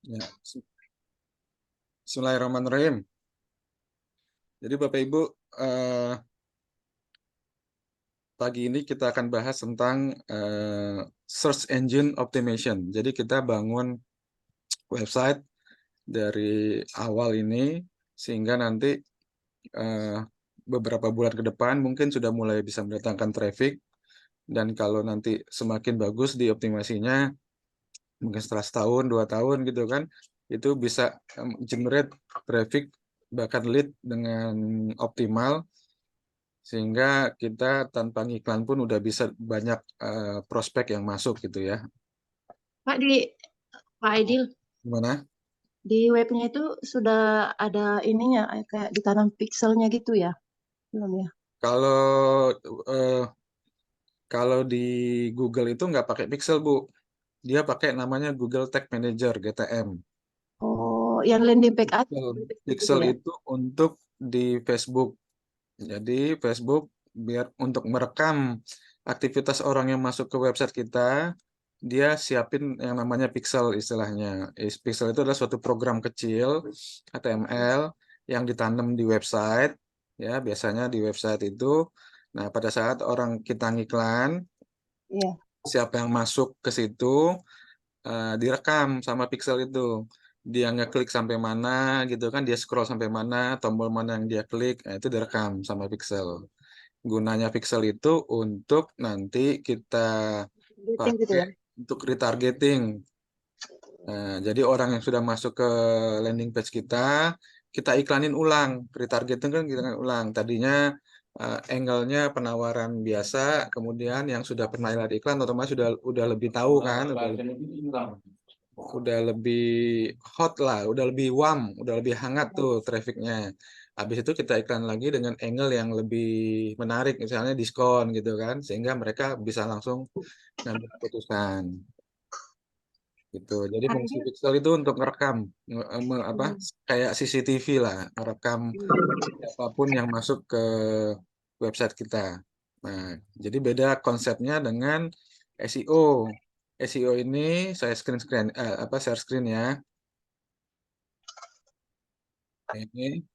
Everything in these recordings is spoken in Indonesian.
Ya, Bismillahirrahmanirrahim. Jadi Bapak Ibu, eh, pagi ini kita akan bahas tentang search engine optimization. Jadi kita bangun website dari awal ini sehingga nanti eh, beberapa bulan ke depan mungkin sudah mulai bisa mendatangkan traffic, dan kalau nanti semakin bagus di optimasinya, mungkin setelah setahun, 2 tahun gitu kan, itu bisa generate traffic bahkan lead dengan optimal, sehingga kita tanpa iklan pun udah bisa banyak prospek yang masuk gitu ya. Pak Pak Aidil, Gimana? di webnya itu sudah ada ininya kayak ditanam pixelnya gitu ya? Belum ya? Kalau eh, kalau di Google itu nggak pakai pixel, Bu. Dia pakai namanya Google Tag Manager (GTM). Oh, yang landing page aja Pixel, gitu pixel ya? itu untuk di Facebook. Jadi Facebook biar untuk merekam aktivitas orang yang masuk ke website kita, dia siapin yang namanya pixel istilahnya. Pixel itu adalah suatu program kecil HTML yang ditanam di website, ya biasanya di website itu. Nah, pada saat orang kita ngiklan, Iya. siapa yang masuk ke situ direkam sama pixel itu. Dia ngeklik sampai mana gitu kan, dia scroll sampai mana, tombol mana yang dia klik, nah, itu direkam sama pixel. Gunanya pixel itu untuk nanti kita Rating gitu pakai ya? untuk retargeting. Nah, jadi orang yang sudah masuk ke landing page kita iklanin ulang. Retargeting kan kita iklanin ulang. Tadinya angle-nya penawaran biasa, kemudian yang sudah pernah lihat iklan otomatis udah lebih tahu kan, udah lebih hot lah, udah lebih warm, udah lebih hangat tuh trafficnya. Habis itu kita iklan lagi dengan angle yang lebih menarik, misalnya diskon gitu kan, sehingga mereka bisa langsung ngambil keputusan gitu. Jadi Pak fungsi Aidil, pixel itu untuk merekam, apa, hmm, kayak CCTV lah, merekam siapapun yang masuk ke website kita. Nah, jadi beda konsepnya dengan SEO. SEO ini saya share screen ya. Ini.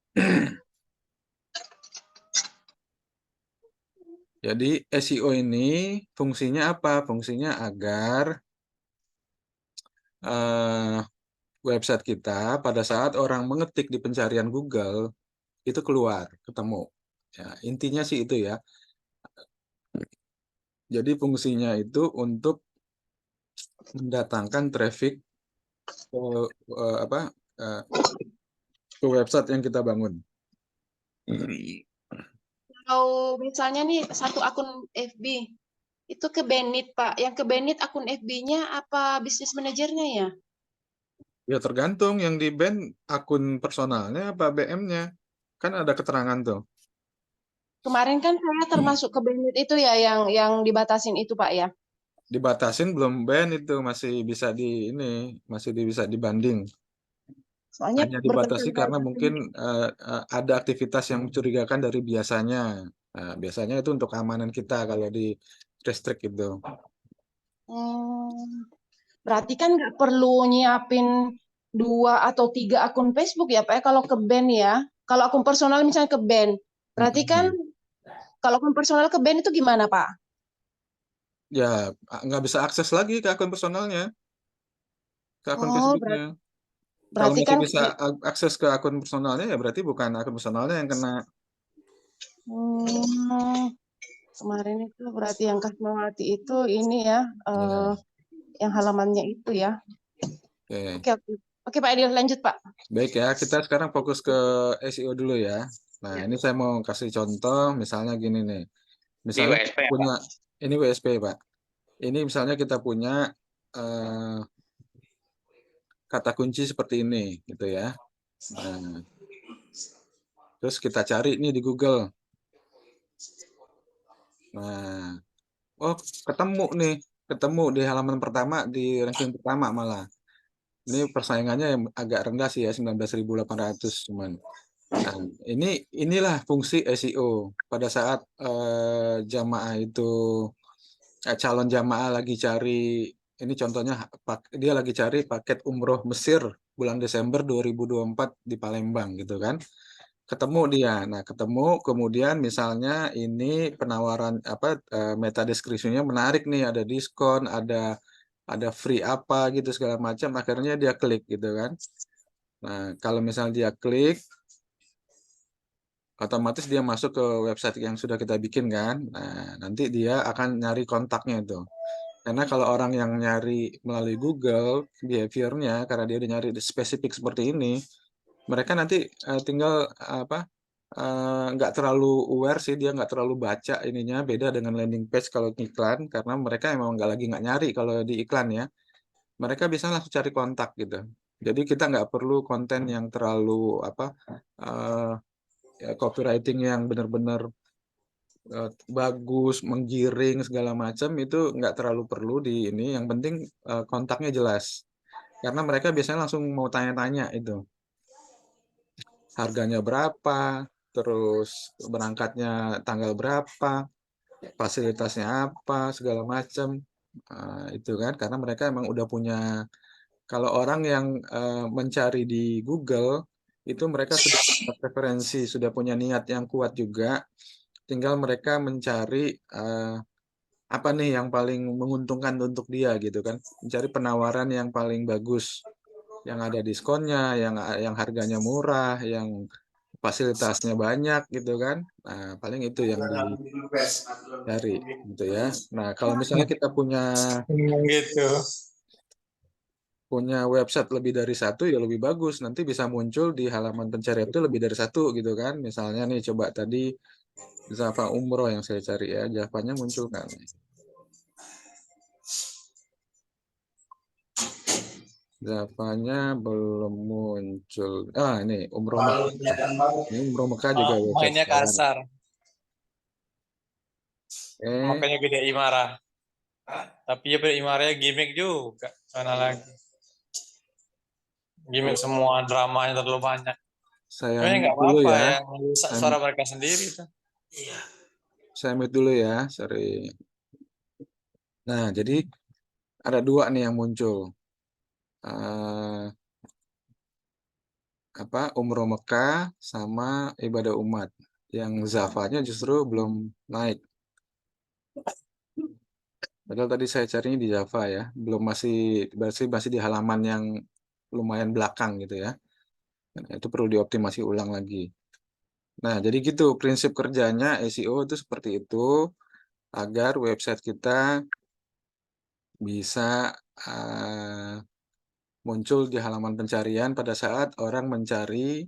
Jadi SEO ini fungsinya apa? Fungsinya agar eh, website kita pada saat orang mengetik di pencarian Google itu keluar, ketemu. Ya, intinya sih itu ya. Jadi fungsinya itu untuk mendatangkan traffic ke, apa, eh, ke website yang kita bangun. kalau misalnya nih satu akun FB, itu ke Bennett, Pak. Yang ke Bennett akun FB-nya apa bisnis manajernya ya? Ya tergantung, yang di ban akun personalnya apa BM-nya. Kan ada keterangan tuh. Kemarin kan saya termasuk ke Bennett itu ya yang dibatasin itu, Pak ya. Dibatasin belum ban itu, masih bisa ini, masih bisa dibanding. Soalnya Hanya dibatasi berkali-kali karena datang. mungkin ada aktivitas yang mencurigakan dari biasanya. Nah, biasanya itu untuk keamanan kita kalau di restrict itu. Hmm, berarti kan nggak perlu nyiapin 2 atau 3 akun Facebook ya, Pak ya, kalau ke band ya. Kalau akun personal misalnya ke band. Berarti kan Mm-mm. kalau akun personal ke band itu gimana, Pak? Ya, nggak bisa akses lagi ke akun personalnya, ke akun Oh, Facebooknya. Kalau berarti masih kan bisa akses ke akun personalnya, ya berarti bukan akun personalnya yang kena. hmm, kemarin itu berarti yang Kasmawati itu ini ya, Ya, yang halamannya itu ya. oke. Oke, oke. Oke, Pak Adil, lanjut, Pak. Baik ya, kita sekarang fokus ke SEO dulu ya. Nah, Ya. ini saya mau kasih contoh, misalnya gini nih. Di Misalnya kita WSP ya, punya, Pak? ini WSP Pak. Ini misalnya kita punya eh, kata kunci seperti ini, gitu ya. Nah, terus kita cari nih di Google. Nah, oh ketemu nih, ketemu di halaman pertama, di ranking pertama malah. Ini persaingannya yang agak rendah sih ya, 19.800 cuman. Nah, inilah fungsi SEO. Pada saat jamaah itu, calon jamaah lagi cari, ini contohnya dia lagi cari paket umroh Mesir bulan Desember 2024 di Palembang gitu kan. Ketemu dia. Nah, ketemu kemudian misalnya ini penawaran apa meta deskripsinya menarik nih, ada diskon, ada free apa gitu segala macam, akhirnya dia klik gitu kan. Nah, kalau misalnya dia klik, otomatis dia masuk ke website yang sudah kita bikin kan. Nah, nanti dia akan nyari kontaknya itu. Karena kalau orang yang nyari melalui Google, behavior-nya karena dia udah nyari spesifik seperti ini, mereka nanti tinggal apa nggak terlalu aware sih, dia nggak terlalu baca ininya, beda dengan landing page kalau iklan, karena mereka emang nggak nyari kalau di iklan ya. Mereka bisa langsung cari kontak gitu. Jadi kita nggak perlu konten yang terlalu apa ya, copywriting yang benar-benar bagus, menggiring segala macam itu nggak terlalu perlu di ini. Yang penting kontaknya jelas. Karena mereka biasanya langsung mau tanya-tanya itu. Harganya berapa, terus berangkatnya tanggal berapa, fasilitasnya apa, segala macam. Itu kan karena mereka emang udah punya, kalau orang yang mencari di Google itu mereka sudah punya preferensi, sudah punya niat yang kuat juga, tinggal mereka mencari apa nih yang paling menguntungkan untuk dia gitu kan, mencari penawaran yang paling bagus, yang ada diskonnya, yang harganya murah, yang fasilitasnya banyak gitu kan. Nah, paling itu yang dicari gitu ya. Nah, kalau misalnya kita punya Gitu. punya website lebih dari satu ya lebih bagus. Nanti bisa muncul di halaman pencarian itu lebih dari satu gitu kan. Misalnya nih coba tadi Zava Umroh yang saya cari ya, Javanya muncul kan. Javanya belum muncul. Ini Umroh Mekah. Ini Umroh Mekah juga website Mainnya saya. kasar. Eh, Makanya gede Imara. Tapi ya Imaranya gimmick juga. Mana lagi. Gimmick semua, dramanya terlalu banyak. saya Sebenarnya mute nggak dulu apa-apa ya. yang merusak Saya, suara mereka sendiri tuh. saya mute dulu ya. Sorry. Nah, jadi ada dua nih yang muncul. Eh, apa Umroh Mekah sama Ibadah Umat. Yang Zavanya justru belum naik. Padahal tadi saya carinya di Java ya, belum masih di halaman yang lumayan belakang gitu ya. Nah, itu perlu dioptimasi ulang lagi. Nah, jadi gitu prinsip kerjanya SEO itu seperti itu agar website kita bisa uh, muncul di halaman pencarian pada saat orang mencari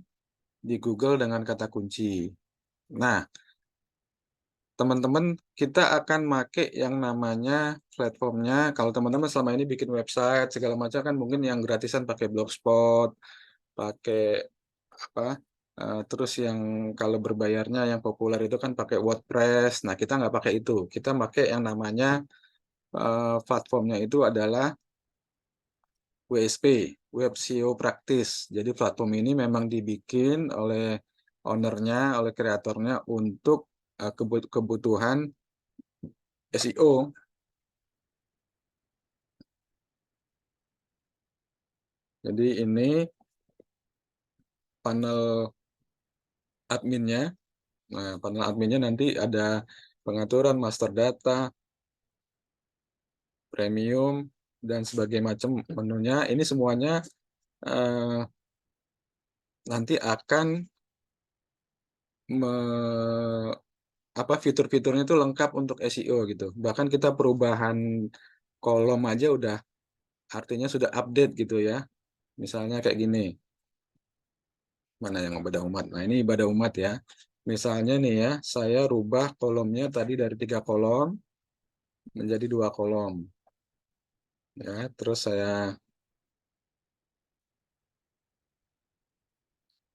di Google dengan kata kunci. Nah, teman-teman, kita akan make yang namanya platformnya. Kalau teman-teman selama ini bikin website segala macam kan mungkin yang gratisan pakai Blogspot, pakai apa? Terus yang kalau berbayarnya yang populer itu kan pakai WordPress. Nah, kita nggak pakai itu. Kita pakai yang namanya platformnya itu adalah WSP, Web SEO Practice. Jadi platform ini memang dibikin oleh ownernya, oleh kreatornya untuk kebutuhan SEO. Jadi ini panel adminnya. Nah, panel adminnya nanti ada pengaturan master data, premium, dan sebagainya macam menunya. Ini semuanya eh, nanti akan fitur-fiturnya itu lengkap untuk SEO gitu. Bahkan kita perubahan kolom aja udah artinya sudah update gitu ya. Misalnya kayak gini. Mana yang ibadah umat? Nah, ini ibadah umat ya. Misalnya nih ya, saya rubah kolomnya tadi dari 3 kolom menjadi 2 kolom. Ya, terus saya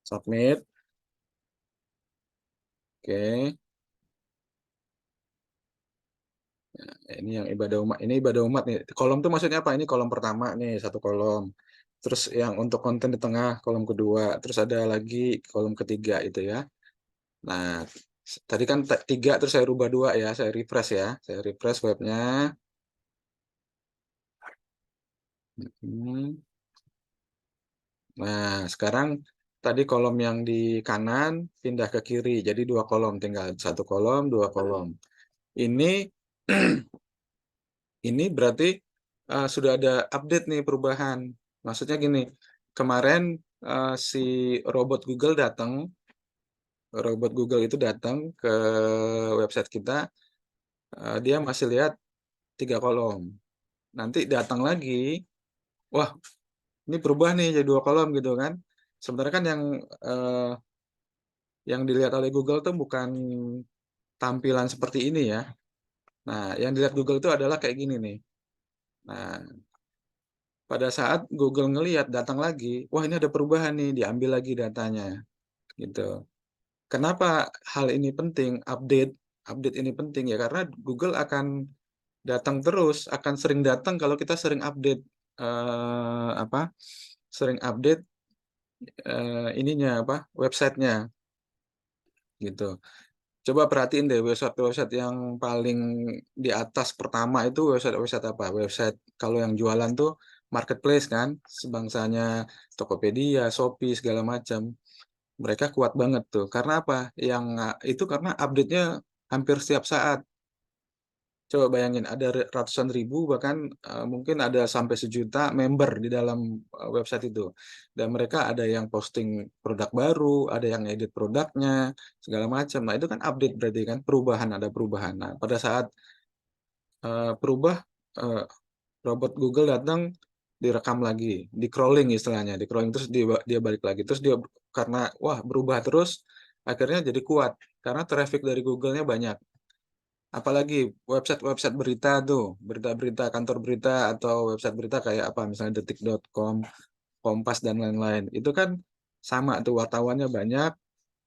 submit. Oke. Ini yang ibadah umat. Ini ibadah umat nih. Kolom tuh maksudnya apa? Ini kolom pertama nih, satu kolom. Terus yang untuk konten di tengah, kolom kedua. Terus ada lagi kolom ketiga itu ya. Nah, tadi kan 3, terus saya rubah 2 ya. Saya refresh ya. Saya refresh webnya. Hmm. Nah, sekarang tadi kolom yang di kanan pindah ke kiri, jadi 2 kolom, tinggal 1 kolom, 2 kolom. Ini ini berarti sudah ada update nih perubahan. Maksudnya gini, kemarin si robot Google itu datang ke website kita, dia masih lihat 3 kolom. Nanti datang lagi, wah ini berubah nih jadi 2 kolom gitu kan. Sebenarnya kan yang dilihat oleh Google tuh bukan tampilan seperti ini ya. Nah, yang dilihat Google itu adalah kayak gini nih. Nah, pada saat Google ngelihat datang lagi, wah ini ada perubahan nih, diambil lagi datanya, gitu. Kenapa hal ini penting, update ini penting ya, karena Google akan datang terus, akan sering datang kalau kita sering update, sering update ininya websitenya, gitu. Coba perhatiin deh website-website yang paling di atas pertama itu website-website apa? Website kalau yang jualan tuh marketplace kan, sebangsanya Tokopedia, Shopee segala macam. Mereka kuat banget tuh. Karena apa? Yang itu karena update-nya hampir setiap saat. Coba bayangin ada ratusan ribu bahkan mungkin ada sampai 1 juta member di dalam website itu. Dan mereka ada yang posting produk baru, ada yang edit produknya, segala macam. Nah, itu kan update berarti kan perubahan, ada perubahan. Nah, pada saat berubah robot Google datang direkam lagi, di crawling istilahnya, di crawling terus dia balik lagi. Terus dia karena wah berubah terus akhirnya jadi kuat karena traffic dari Google-nya banyak. Apalagi website-website berita tuh, berita-berita kantor berita atau website berita kayak apa misalnya detik.com, Kompas dan lain-lain. Itu kan sama tuh wartawannya banyak,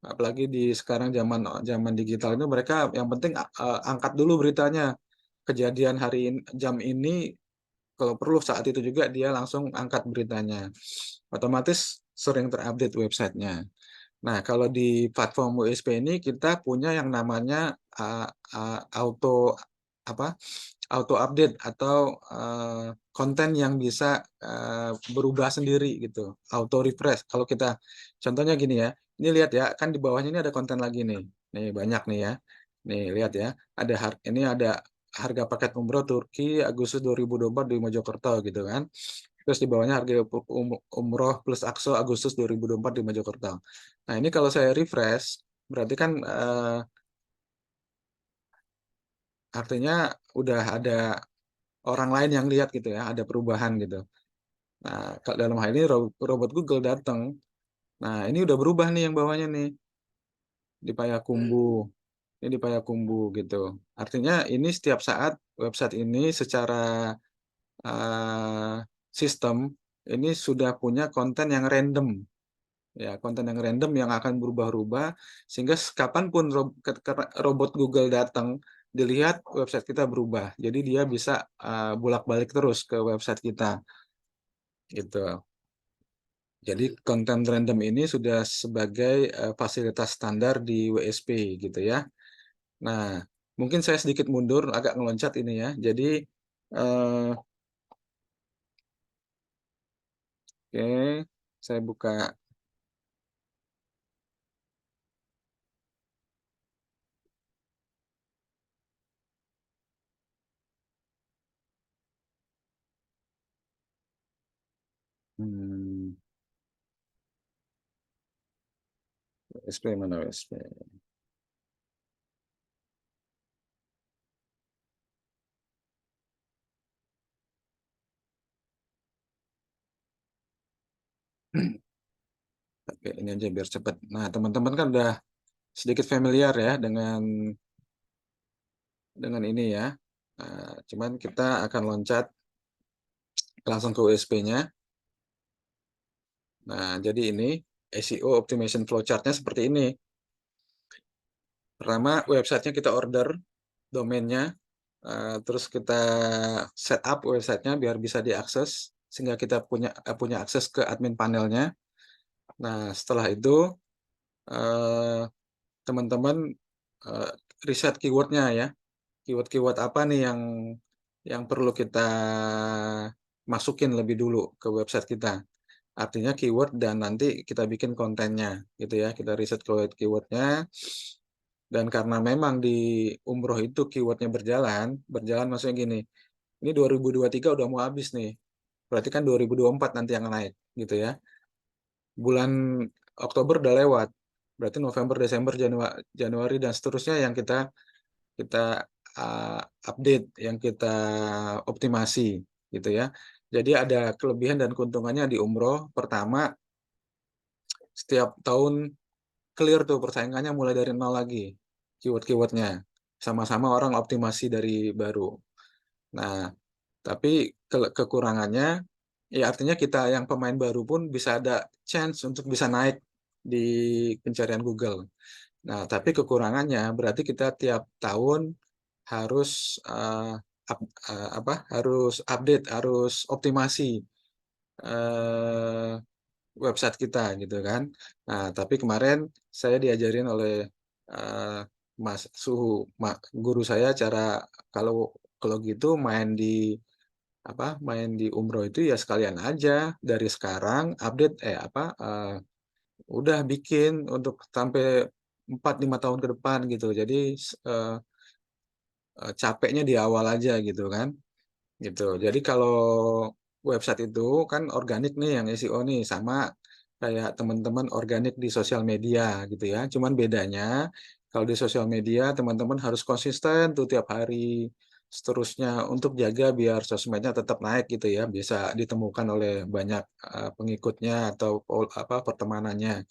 apalagi di sekarang zaman zaman digital itu mereka yang penting angkat dulu beritanya. Kejadian hari ini, jam ini kalau perlu saat itu juga dia langsung angkat beritanya. Otomatis sering terupdate websitenya. Nah, kalau di platform WSP ini kita punya yang namanya auto apa? Auto update atau konten yang bisa berubah sendiri gitu, auto refresh. Kalau kita contohnya gini ya, ini lihat ya, kan di bawahnya ini ada konten lagi nih. Nih banyak nih ya. Nih lihat ya, ini ada harga paket umroh Turki Agustus 2024 di Mojokerto gitu kan. Terus di bawahnya harga umroh plus Akso Agustus 2024 di Mojokerto. Nah, ini kalau saya refresh, berarti kan artinya udah ada orang lain yang lihat gitu ya, ada perubahan gitu. Nah, dalam hal ini robot Google datang. Nah, ini udah berubah nih yang bawahnya nih di Payakumbuh. Ini di Payakumbuh gitu. Artinya ini setiap saat website ini secara uh, sistem ini sudah punya konten yang random. Ya, konten yang random yang akan berubah-ubah sehingga kapanpun robot Google datang dilihat website kita berubah. Jadi dia bisa bolak-balik terus ke website kita gitu. Jadi konten random ini sudah sebagai fasilitas standar di WSP gitu ya. Nah, mungkin saya sedikit mundur, agak ngeloncat ini ya. Jadi, oke, saya buka. Hmm, WSP mana WSP? Oke, ini aja biar cepat. Nah, teman-teman kan udah sedikit familiar ya dengan ini ya. Nah, cuman kita akan loncat langsung ke WSP-nya. Nah, jadi ini SEO Optimization Flowchart-nya seperti ini. Pertama, websitenya kita order, domainnya, terus kita setup websitenya biar bisa diakses, sehingga kita punya akses ke admin panelnya. Nah, setelah itu, teman-teman riset keywordnya ya. Keyword-keyword apa nih yang perlu kita masukin lebih dulu ke website kita. artinya keyword dan nanti kita bikin kontennya gitu ya. Kita riset keywordnya, dan karena memang di umroh itu keywordnya berjalan maksudnya gini, ini 2023 udah mau habis nih, berarti kan 2024 nanti yang naik gitu ya. Bulan Oktober udah lewat, berarti November, Desember, Januari dan seterusnya yang kita update, yang kita optimasi gitu ya. Jadi ada kelebihan dan keuntungannya di umroh. Pertama, setiap tahun clear tuh persaingannya mulai dari nol lagi keyword-keywordnya. Sama-sama orang optimasi dari baru. Nah, tapi kekurangannya, ya artinya kita yang pemain baru pun bisa ada chance untuk bisa naik di pencarian Google. Nah, tapi kekurangannya berarti kita tiap tahun harus harus update, harus optimasi website kita gitu kan. Nah, tapi kemarin saya diajarin oleh Mas guru saya cara kalau kalau gitu main di umroh itu ya sekalian aja dari sekarang update udah bikin untuk sampai 4-5 tahun ke depan gitu. Jadi capeknya di awal aja gitu kan. Gitu. Jadi kalau website itu kan organik nih yang SEO nih, sama kayak teman-teman organik di sosial media gitu ya. Cuman bedanya kalau di sosial media teman-teman harus konsisten tuh tiap hari seterusnya untuk jaga biar sosmednya tetap naik gitu ya, bisa ditemukan oleh banyak pengikutnya atau pertemanannya.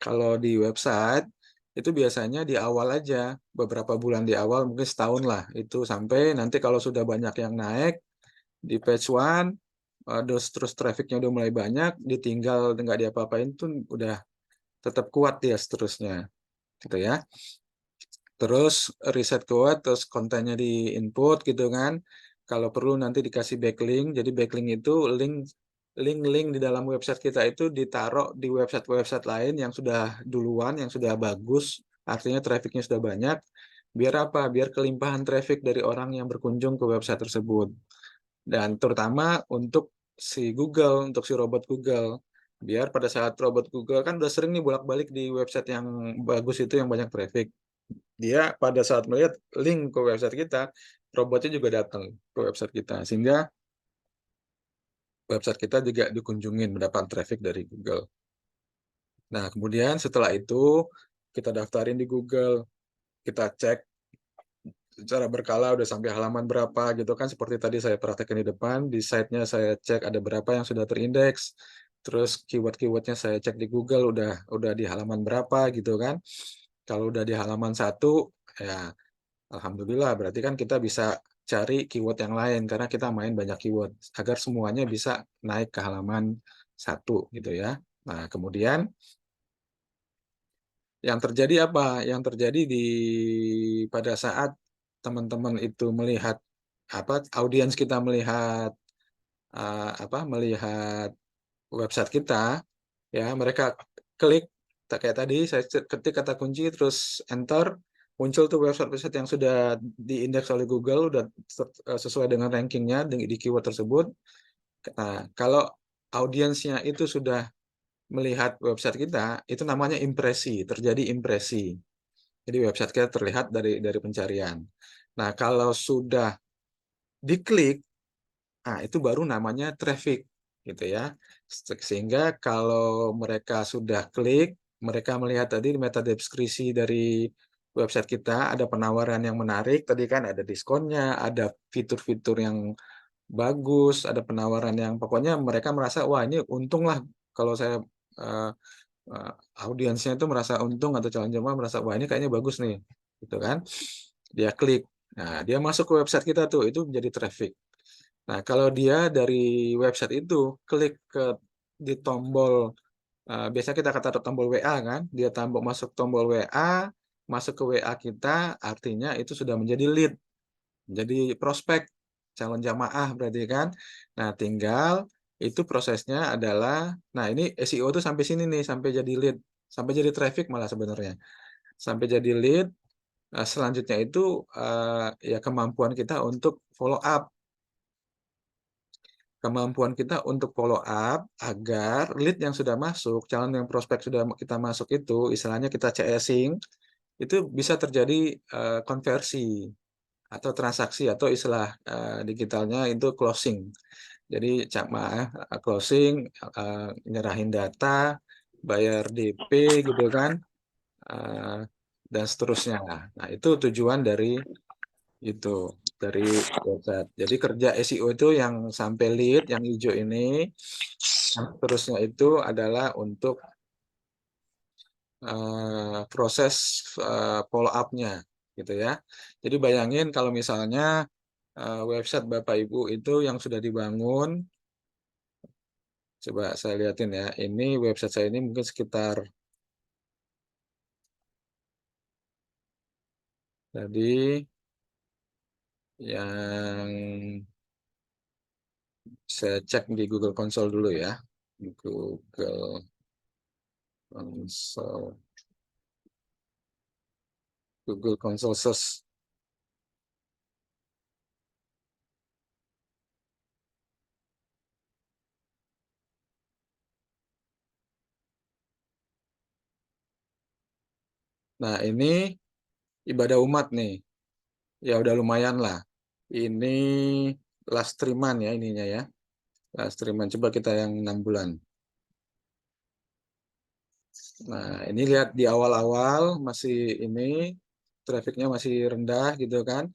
Kalau di website itu biasanya di awal aja, beberapa bulan di awal, mungkin setahun lah, itu sampai nanti kalau sudah banyak yang naik di page one, terus trafficnya udah mulai banyak, ditinggal nggak diapa-apain tuh udah tetap kuat dia seterusnya, gitu ya. Terus riset keyword, terus kontennya di input gitu kan. Kalau perlu nanti dikasih backlink. Jadi backlink itu link di dalam website kita itu ditaruh di website-website lain yang sudah duluan, yang sudah bagus, artinya trafficnya sudah banyak. Biar apa? Biar kelimpahan traffic dari orang yang berkunjung ke website tersebut. Dan terutama untuk si Google, untuk si robot Google. Biar pada saat robot Google kan udah sering nih bolak-balik di website yang bagus itu yang banyak traffic. Dia pada saat melihat link ke website kita, robotnya juga datang ke website kita. Sehingga website kita juga dikunjungin, mendapat traffic dari Google. Nah, kemudian setelah itu kita daftarin di Google, kita cek secara berkala udah sampai halaman berapa gitu kan, seperti tadi saya praktekkan di depan, di site-nya saya cek ada berapa yang sudah terindeks, terus keyword-keywordnya saya cek di Google udah di halaman berapa gitu kan. Kalau udah di halaman 1, ya alhamdulillah berarti kan kita bisa cari keyword yang lain karena kita main banyak keyword agar semuanya bisa naik ke halaman 1 gitu ya. Nah, kemudian yang terjadi apa? Yang terjadi pada saat teman-teman itu melihat audiens kita melihat melihat website kita, ya mereka klik kayak tadi saya ketik kata kunci terus enter, muncul tuh website-website yang sudah diindeks oleh Google, udah sesuai dengan rankingnya di keyword tersebut. Nah, kalau audiensnya itu sudah melihat website kita, itu namanya impresi, terjadi impresi. Jadi website kita terlihat dari pencarian. Nah, kalau sudah diklik, nah itu baru namanya traffic, gitu ya. Sehingga kalau mereka sudah klik, mereka melihat tadi meta deskripsi dari website kita, ada penawaran yang menarik, tadi kan ada diskonnya, ada fitur-fitur yang bagus, ada penawaran yang pokoknya mereka merasa, wah ini untung lah kalau saya audiensnya itu merasa untung atau calon jemaah merasa, wah ini kayaknya bagus nih, gitu kan. Dia klik, nah dia masuk ke website kita tuh, itu menjadi traffic. Nah, kalau dia dari website itu klik di tombol, biasanya kita kata tombol WA kan, dia masuk tombol WA, masuk ke WA kita, artinya itu sudah menjadi lead, menjadi prospek calon jamaah berarti kan. Nah, tinggal itu prosesnya adalah, nah ini SEO tuh sampai sini nih, sampai jadi lead, sampai jadi traffic malah sebenarnya. Sampai jadi lead, selanjutnya itu ya kemampuan kita untuk follow up. kemampuan kita untuk follow up agar lead yang sudah masuk, calon yang prospek sudah kita masuk itu, istilahnya kita CSing, itu bisa terjadi konversi atau transaksi atau istilah digitalnya itu closing. Jadi closing, nyerahin data, bayar DP gitu kan, dan seterusnya. Nah, itu tujuan dari website. Jadi kerja SEO itu yang sampai lead, yang hijau ini, yang seterusnya itu adalah untuk proses follow up-nya, gitu ya. Jadi bayangin kalau misalnya website Bapak Ibu itu yang sudah dibangun, coba saya lihatin ya. Ini website saya ini mungkin sekitar tadi yang saya cek di Google Console dulu ya. Google Console. Google Console Search. Nah, ini ibadah umat nih. Ya udah lumayan lah. Ini last streaman ya ininya ya. Last streaman. Coba kita yang 6 bulan. Nah, ini lihat di awal-awal masih ini trafficnya masih rendah gitu kan.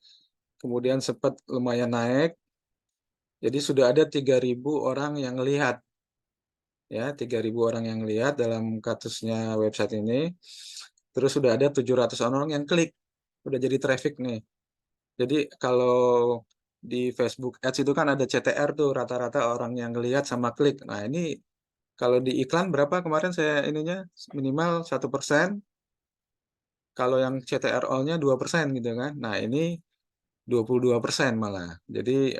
Kemudian sempat lumayan naik. Jadi sudah ada 3.000 orang yang lihat. Ya, 3.000 orang yang lihat dalam kasusnya website ini. Terus sudah ada 700 orang yang klik. Udah jadi traffic nih. Jadi kalau di Facebook Ads itu kan ada CTR tuh rata-rata orang yang lihat sama klik. Nah ini kalau di iklan berapa kemarin saya ininya minimal 1%. Kalau yang CTR all-nya 2% gitu kan. Nah ini 22% malah. Jadi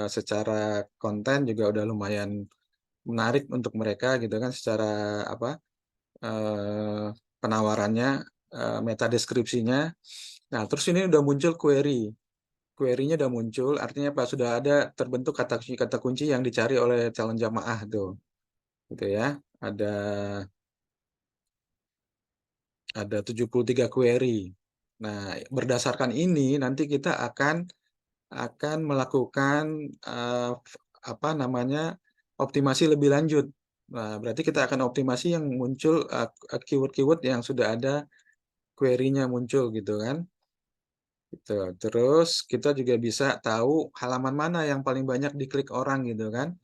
secara konten juga udah lumayan menarik untuk mereka gitu kan. Secara apa penawarannya, meta deskripsinya. Nah terus ini udah muncul query-nya udah muncul, artinya apa? Sudah ada terbentuk kata kunci yang dicari oleh calon jamaah tuh, gitu ya. Ada 73 query. Nah, berdasarkan ini nanti kita akan melakukan apa namanya optimasi lebih lanjut. Nah, berarti kita akan optimasi yang muncul keyword-keyword yang sudah ada query-nya muncul gitu kan. Gitu. Terus kita juga bisa tahu halaman mana yang paling banyak diklik orang gitu kan.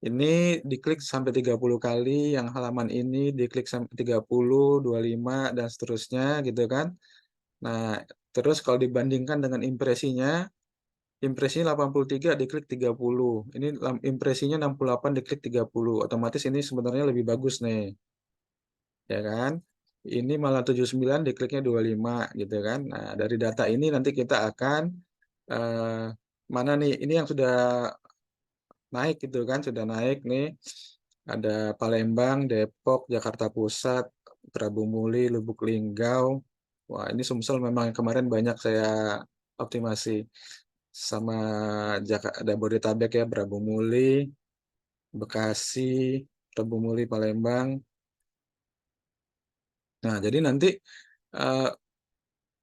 Ini diklik sampai 30 kali, yang halaman ini diklik sampai 30, 25 dan seterusnya gitu kan. Nah, terus kalau dibandingkan dengan impresinya 83 diklik 30. Ini impresinya 68 diklik 30. Otomatis ini sebenarnya lebih bagus nih. Ya kan? Ini malah 79 dikliknya 25 gitu kan. Nah, dari data ini nanti kita akan mana nih ini yang sudah naik gitu kan, sudah naik nih. Ada Palembang, Depok, Jakarta Pusat, Prabu Muli, Lubuk Linggau. Wah, ini Sumsel memang kemarin banyak saya optimasi sama Jabodetabek ya, Prabu Muli, Bekasi, Prabu Muli, Palembang. Nah, jadi nanti uh,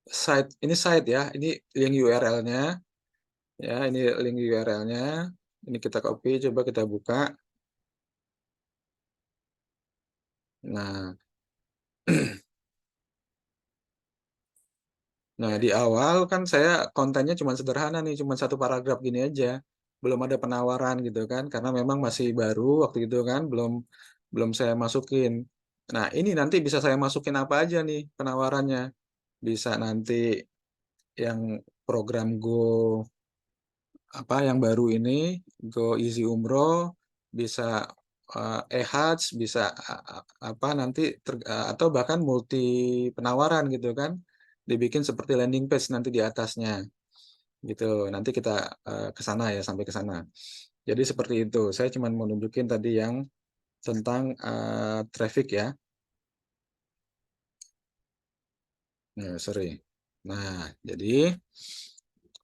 site ya, ini link URL-nya ya, ini link URL-nya. Ini kita copy, coba kita buka. Nah, nah di awal kan saya kontennya cuma sederhana nih, cuma satu paragraf gini aja, belum ada penawaran gitu kan, karena memang masih baru waktu itu kan, belum belum saya masukin. Nah ini nanti bisa saya masukin apa aja nih penawarannya, bisa nanti yang program Go apa yang baru ini, Go Easy Umroh, bisa e-Hajj, bisa apa nanti atau bahkan multi penawaran gitu kan, dibikin seperti landing page nanti di atasnya gitu. Nanti kita ke sana ya, sampai ke sana. Jadi seperti itu. Saya cuma mau nunjukin tadi yang tentang traffic ya. Nah, sorry. Nah, jadi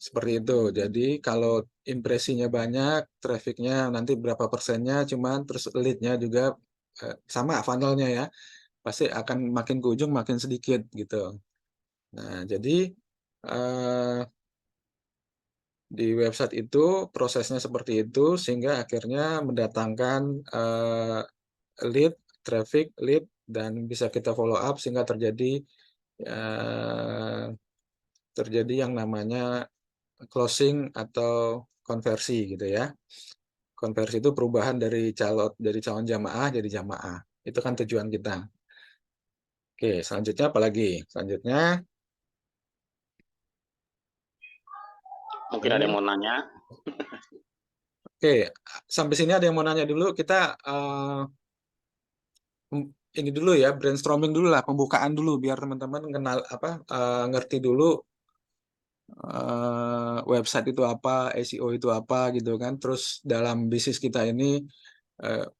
Seperti itu. Jadi kalau impresinya banyak, trafficnya nanti berapa persennya, cuman terus lead-nya juga sama funnel-nya ya, pasti akan makin ke ujung makin sedikit gitu. Nah, jadi eh, di website itu prosesnya seperti itu sehingga akhirnya mendatangkan lead, traffic, lead, dan bisa kita follow up sehingga eh, terjadi yang namanya closing atau konversi gitu ya. Konversi itu perubahan dari calon jamaah jadi jamaah. Itu kan tujuan kita. Oke, selanjutnya apa lagi? Selanjutnya, Mungkin ada yang mau nanya. oke, sampai sini ada yang mau nanya dulu. Kita ini dulu ya, brainstorming dulu lah, pembukaan dulu biar teman-teman kenal ngerti dulu website itu apa, SEO itu apa gitu kan. Terus dalam bisnis kita ini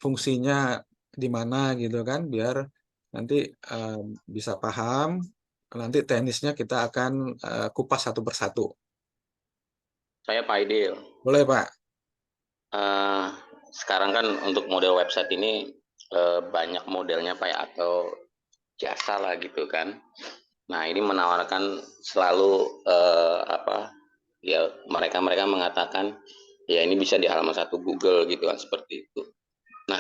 fungsinya di mana gitu kan, biar nanti bisa paham. Nanti teknisnya kita akan kupas satu persatu. Saya Pak Aidil. Boleh Pak? Sekarang kan untuk model website ini banyak modelnya Pak ya, atau jasa lah gitu kan. Nah ini menawarkan selalu ya mereka mengatakan ya ini bisa di halaman 1 Google gitu kan, seperti itu. Nah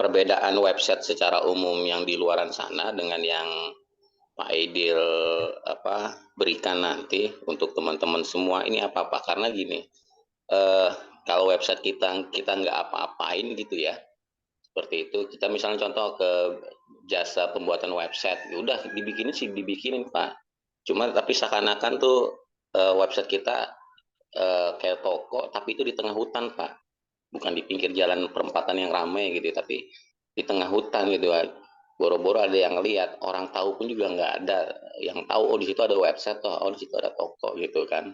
perbedaan website secara umum yang di luaran sana dengan yang Pak Aidil berikan nanti untuk teman-teman semua ini apa Pak? Karena gini, kalau website kita nggak apa-apain gitu ya, seperti itu. Kita misalnya contoh ke jasa pembuatan website, ya udah dibikinin Pak. Cuma tapi seakan-akan tuh website kita kayak toko, tapi itu di tengah hutan Pak, bukan di pinggir jalan perempatan yang ramai gitu, tapi di tengah hutan gitu. Boro-boro ada yang lihat, orang tahu pun juga nggak ada yang tahu. Oh di situ ada website, oh di situ ada toko gitu kan.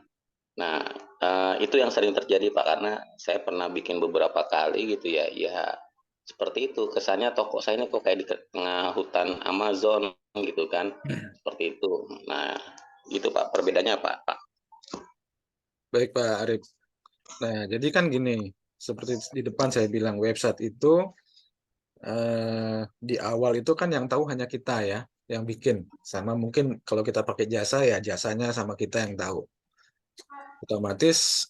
Nah itu yang sering terjadi Pak, karena saya pernah bikin beberapa kali gitu ya. Ya seperti itu kesannya, toko saya ini kok kayak di tengah hutan Amazon gitu kan, seperti itu. Nah itu Pak perbedaannya Pak. Baik Pak Arif. Nah, jadi kan gini, seperti di depan saya bilang website itu di awal itu kan yang tahu hanya kita ya, yang bikin. Sama mungkin kalau kita pakai jasa ya jasanya sama kita yang tahu. Otomatis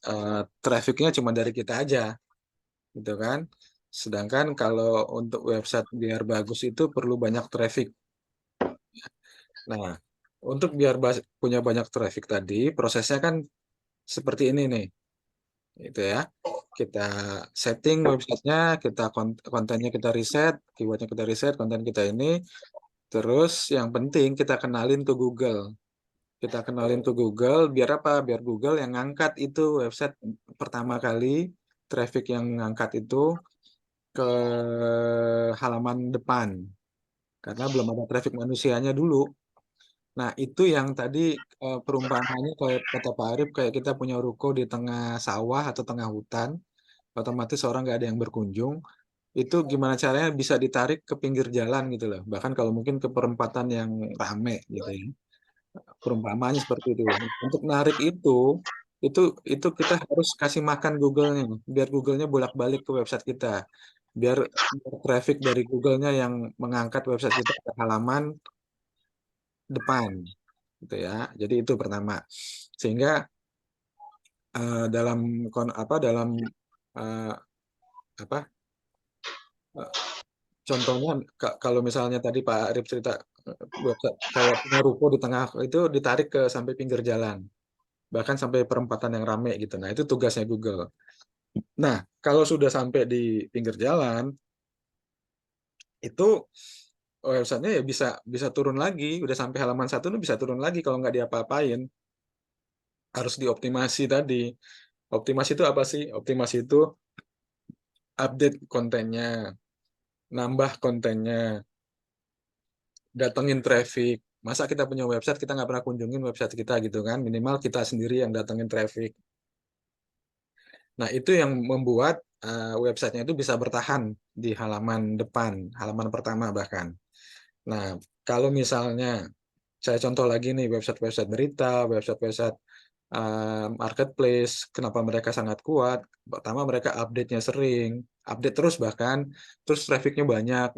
trafficnya cuma dari kita aja, gitu kan. Sedangkan kalau untuk website biar bagus itu perlu banyak traffic. Nah, untuk biar punya banyak traffic tadi, prosesnya kan seperti ini nih. Itu ya. Kita setting websitenya, kontennya kita riset, keywordnya kita riset, konten kita ini. Terus yang penting kita kenalin ke Google. Kita kenalin ke Google, biar apa? Biar Google yang ngangkat itu website pertama kali, traffic yang ngangkat itu ke halaman depan. Karena belum ada traffic manusianya dulu. Nah, itu yang tadi perumpamannya kayak kata Pak Arif, kayak kita punya ruko di tengah sawah atau tengah hutan, otomatis orang nggak ada yang berkunjung. Itu gimana caranya bisa ditarik ke pinggir jalan gitu loh. Bahkan kalau mungkin ke perempatan yang rame gitu ya. Perumpamaannya seperti itu. Untuk narik itu kita harus kasih makan Google-nya, biar Google-nya bolak-balik ke website kita. Biar traffic dari Google-nya yang mengangkat website kita ke halaman depan gitu ya. Jadi itu pertama. Sehingga dalam dalam eh, apa contohnya kalau misalnya tadi Pak Arif cerita website kayak punya ruko di tengah itu ditarik ke sampai pinggir jalan, bahkan sampai perempatan yang ramai gitu. Nah, itu tugasnya Google. Nah, kalau sudah sampai di pinggir jalan, itu websitenya ya bisa bisa turun lagi. Udah sampai halaman 1 itu bisa turun lagi kalau nggak diapa-apain. Harus dioptimasi tadi. Optimasi itu apa sih? Optimasi itu update kontennya, nambah kontennya, datengin traffic. Masa kita punya website, kita nggak pernah kunjungin website kita gitu kan? Minimal kita sendiri yang datengin traffic. Nah, itu yang membuat websitenya itu bisa bertahan di halaman depan, halaman pertama bahkan. Nah, kalau misalnya saya contoh lagi nih website-website berita, website-website marketplace. Kenapa mereka sangat kuat? Pertama, mereka update-nya sering, update terus bahkan, terus traffic-nya banyak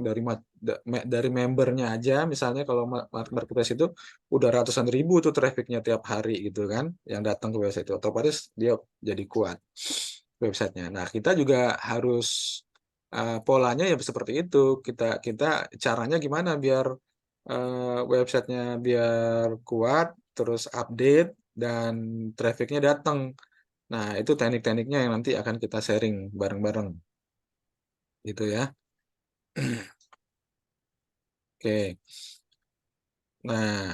dari membernya aja. Misalnya kalau marketplace itu udah ratusan ribu tuh traffic-nya tiap hari gitu kan, yang datang ke website itu. Otomatis dia jadi kuat websitenya. Nah, kita juga harus polanya ya seperti itu. Kita caranya gimana biar websitenya biar kuat, terus update dan trafficnya datang. Nah, itu teknik-tekniknya yang nanti akan kita sharing bareng-bareng, gitu ya. Oke. Nah,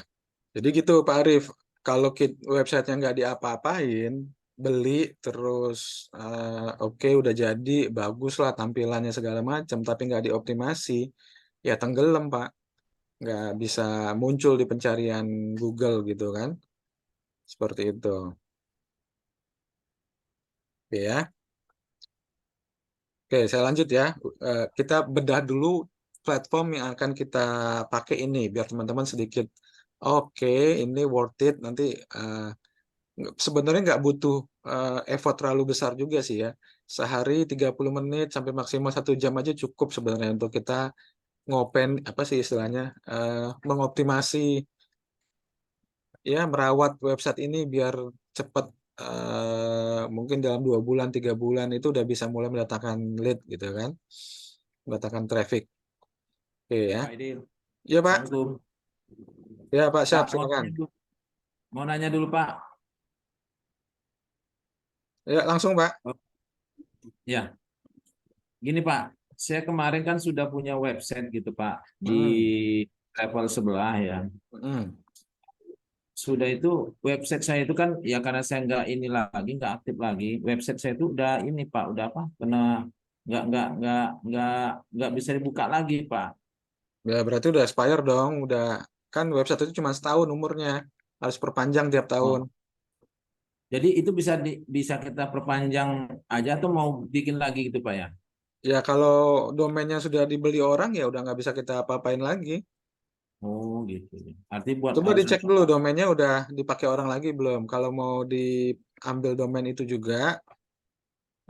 jadi gitu Pak Arif. Kalau websitenya nggak diapa-apain, beli terus oke udah jadi, bagus lah tampilannya segala macam, tapi nggak dioptimasi, ya tenggelam Pak. Nggak bisa muncul di pencarian Google gitu kan. Seperti itu. Oke ya. Oke, saya lanjut ya. Kita bedah dulu platform yang akan kita pakai ini, biar teman-teman sedikit, oke, ini worth it. Nanti sebenarnya nggak butuh effort terlalu besar juga sih ya. Sehari 30 menit sampai maksimal 1 jam aja cukup sebenarnya untuk kita ngopen, apa sih istilahnya, mengoptimasi, ya merawat website ini biar cepat, mungkin dalam 2 bulan 3 bulan itu udah bisa mulai mendatangkan lead gitu kan, mendatangkan traffic. Oke ya. Pak Aidil, Iya Pak. Assalamualaikum. Ya Pak, siap Pak, silakan. mau nanya dulu Pak. Ya langsung Pak. Ya, gini Pak, saya kemarin kan sudah punya website gitu Pak di Mm, level sebelah ya. mm. Sudah itu website saya itu kan ya karena saya nggak aktif lagi. Website saya itu udah ini Pak, udah apa? Kena nggak bisa dibuka lagi Pak. Ya berarti udah expire dong, udah kan website itu cuma setahun umurnya, harus perpanjang tiap tahun. Oh, jadi itu bisa kita perpanjang aja atau mau bikin lagi gitu Pak ya? Ya kalau domainnya sudah dibeli orang ya udah nggak bisa kita apa-apain lagi. Oh gitu. Artinya buat Coba harus dicek dulu domainnya udah dipakai orang lagi belum. Kalau mau diambil domain itu juga,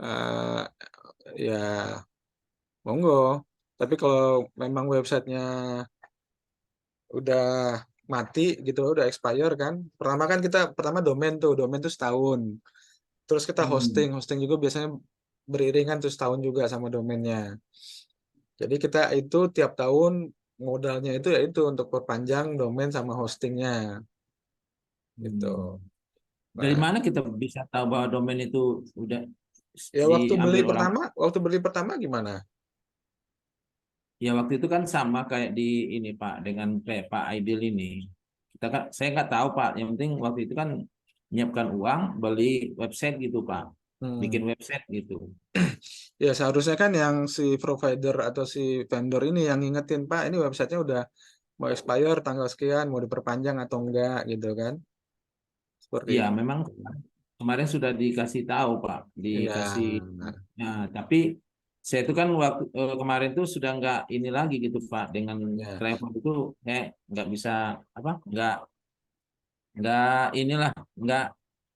eh, ya monggo. Tapi kalau memang websitenya udah mati gitu, udah expire kan. Pertama domain tuh setahun. Terus kita Hmm. hosting juga biasanya beriringan tuh setahun juga sama domainnya. Jadi kita itu tiap tahun modalnya itu ya itu untuk perpanjang domain sama hostingnya gitu. Hmm. Dari Nah, mana kita bisa tahu bahwa domain itu udah ya diambil orang? waktu beli pertama gimana? Ya waktu itu kan sama kayak di ini Pak dengan kayak Pak Aidil ini. Kita kan saya nggak tahu Pak. Yang penting waktu itu kan menyiapkan uang beli website gitu Pak. Bikin Hmm. website gitu. Ya seharusnya kan yang si provider atau si vendor ini yang ngingetin Pak, ini websitenya udah mau expire tanggal sekian, mau diperpanjang atau enggak gitu kan? Seperti Iya itu. memang kemarin sudah dikasih tahu Pak. Ya, Dikasih. Nah tapi saya itu kan waktu kemarin tuh sudah nggak ini lagi gitu Pak dengan ya, travel itu saya nggak bisa apa nggak inilah nggak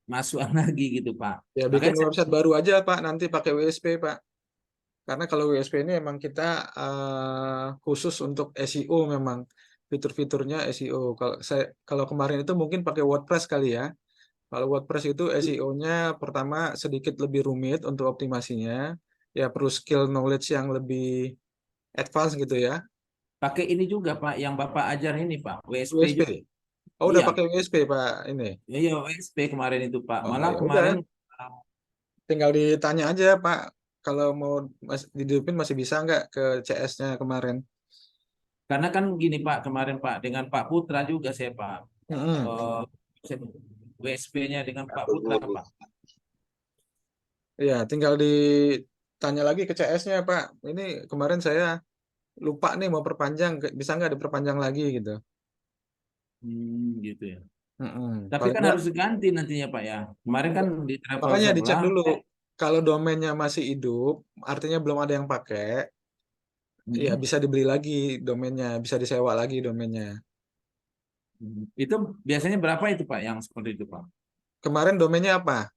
masuk lagi gitu Pak. ya bikin Makanya saya, website baru aja Pak, nanti pakai WSP Pak. Karena kalau WSP ini memang kita khusus untuk SEO memang fitur-fiturnya SEO. Kalau kemarin itu mungkin pakai WordPress kali ya. Kalau WordPress itu SEO-nya pertama sedikit lebih rumit untuk optimasinya. Ya perlu skill knowledge yang lebih advance gitu ya. pakai ini juga Pak yang Bapak ajar ini Pak WSP WSP. juga. Oh udah Iya, pakai WSP Pak ini. iya WSP kemarin itu Pak. Oh Malah ya udah, kemarin tinggal ditanya aja Pak. Kalau mau dihidupin masih bisa nggak ke CS-nya kemarin? karena kan gini Pak kemarin Pak dengan Pak Putra juga saya Pak. Mm-mm. Eh, WSP-nya dengan Pak Putra Pak. Ya, tinggal ditanya lagi ke CS-nya, Pak. Ini kemarin saya lupa nih mau perpanjang, bisa nggak diperpanjang lagi gitu. Gitu ya. Mm-mm. Tapi Paling kan nggak, harus diganti nantinya Pak ya. Kemarin kan di travel makanya dicek sebelah. dulu. Kalau domainnya masih hidup, artinya belum ada yang pakai, ya Hmm, bisa dibeli lagi domainnya, bisa disewa lagi domainnya. Itu biasanya berapa itu Pak yang seperti itu Pak? Kemarin domainnya apa?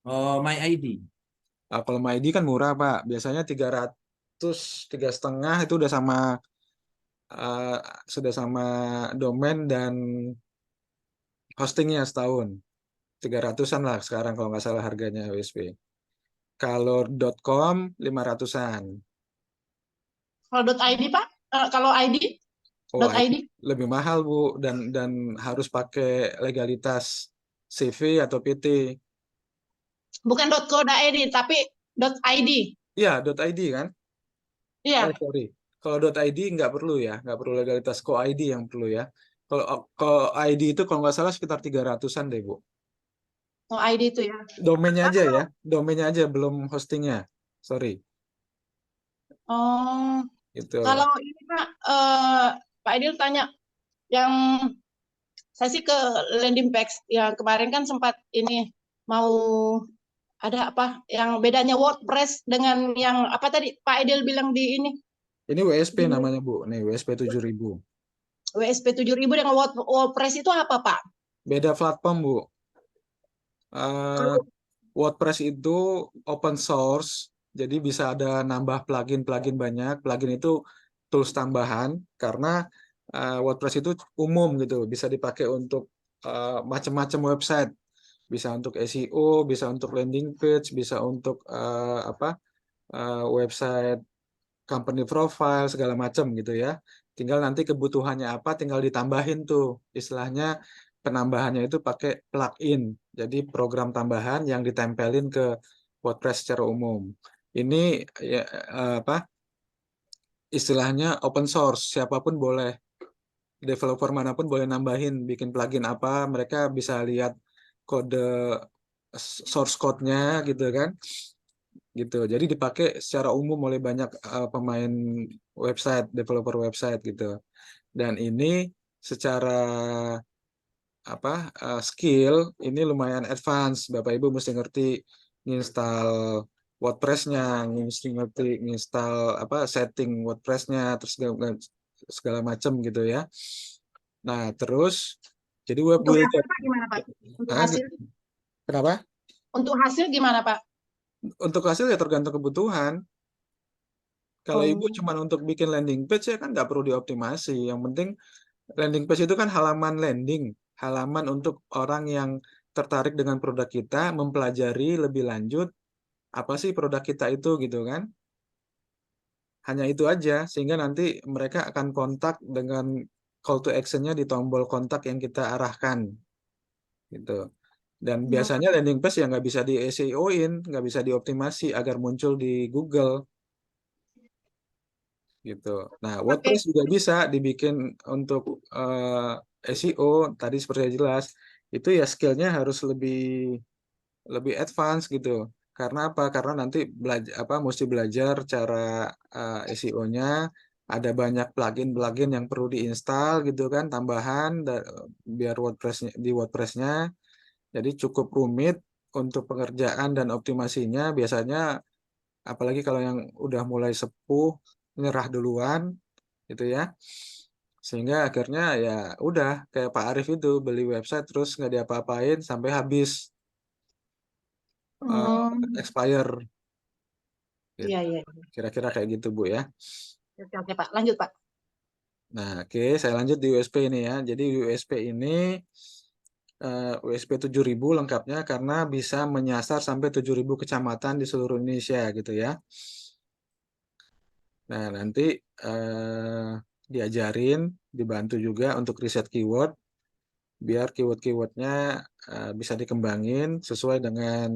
Oh, My ID. Kalau MyID kan murah, Pak. Biasanya 300, 3,5 itu eh, sudah sama domain dan hostingnya setahun. 300-an lah sekarang kalau nggak salah harganya WSP. Kalau .com 500-an. Kalau .id Pak? Kalau ID? Oh, .id? lebih mahal, Bu, dan harus pakai legalitas CV atau PT. Bukan .co.id, tapi .id. Iya, .id kan? Iya. Sorry. Kalau .id nggak perlu ya, nggak perlu legalitas. Co-id yang perlu ya. Kalau ID itu kalau nggak salah sekitar 300-an deh, Bu. Oh, ID itu ya. Domainnya aja ya, domainnya aja belum hostingnya. Sorry, Oh, gitu. kalau ini Pak, Pak Aidil tanya yang saya sih ke landing page ya kemarin kan sempat ini mau ada apa yang bedanya WordPress dengan yang apa tadi Pak Aidil bilang di ini Ini WSP di namanya, Bu. Nih, WSP 7000. WSP 7000 dengan WordPress itu apa Pak? Beda platform, Bu. Eh, Kalau WordPress itu open source, jadi bisa ada nambah plugin-plugin banyak. Plugin itu tools tambahan karena WordPress itu umum gitu, bisa dipakai untuk macam-macam website, bisa untuk SEO, bisa untuk landing page, bisa untuk website company profile segala macam gitu ya. Tinggal nanti kebutuhannya apa, tinggal ditambahin tuh. Istilahnya penambahannya itu pakai plugin. Jadi program tambahan yang ditempelin ke WordPress secara umum. Ini ya, istilahnya open source, siapapun boleh, developer manapun boleh nambahin, bikin plugin apa, mereka bisa lihat kode source code-nya gitu kan. Gitu. Jadi dipakai secara umum oleh banyak pemain website, developer website gitu. Dan ini secara skill ini lumayan advance. Bapak Ibu mesti ngerti nginstal WordPress-nya, mesti ngerti nginstal setting WordPress-nya, terus segala macam gitu ya. Nah, terus jadi web untuk builder. hasil Pak gimana Pak? Untuk Ah, hasil kenapa? untuk hasil gimana Pak? Untuk hasil ya tergantung kebutuhan. Kalau Ibu Oh. cuma untuk bikin landing page ya kan nggak perlu dioptimasi. Yang penting landing page itu kan halaman landing, halaman untuk orang yang tertarik dengan produk kita, mempelajari lebih lanjut apa sih produk kita itu gitu kan. Hanya itu aja, sehingga nanti mereka akan kontak dengan call to action-nya di tombol kontak yang kita arahkan gitu. Dan biasanya landing page yang nggak bisa di SEO-in, nggak bisa dioptimasi agar muncul di Google gitu. Nah, Oke. WordPress juga bisa dibikin untuk SEO tadi seperti yang jelas. Itu ya skillnya harus lebih lebih advance gitu. Karena apa? Karena nanti belajar mesti belajar cara SEO-nya. Ada banyak plugin-plugin yang perlu diinstal gitu kan, tambahan biar di WordPress-nya. Jadi cukup rumit untuk pengerjaan dan optimasinya. Biasanya apalagi kalau yang udah mulai sepuh, nyerah duluan gitu ya, sehingga akhirnya ya udah kayak Pak Arif itu beli website terus nggak diapa-apain sampai habis Oh, expire gitu. iya iya. Kira-kira kayak gitu, Bu ya. Oke oke Pak, lanjut Pak. Nah, oke, saya lanjut di USP ini ya. Jadi USP ini USP 7000 lengkapnya karena bisa menyasar sampai 7000 kecamatan di seluruh Indonesia gitu ya. Nah, nanti diajarin, dibantu juga untuk riset keyword, biar keyword-keywordnya bisa dikembangin sesuai dengan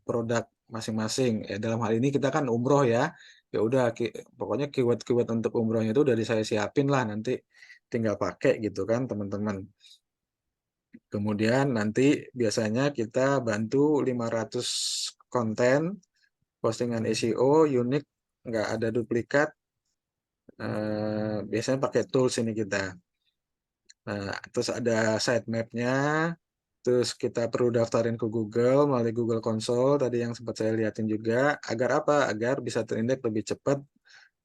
produk masing-masing. Ya, dalam hal ini kita kan umroh ya. Ya udah, pokoknya keyword-keyword untuk umrohnya itu udah saya siapin lah, nanti tinggal pakai gitu kan teman-teman. Kemudian nanti biasanya kita bantu 500 konten, postingan SEO, unik, nggak ada duplikat, biasanya pakai tools ini kita. Nah, terus ada sitemap-nya, terus kita perlu daftarin ke Google melalui Google Console tadi yang sempat saya lihatin juga. Agar apa? Agar bisa terindeks lebih cepat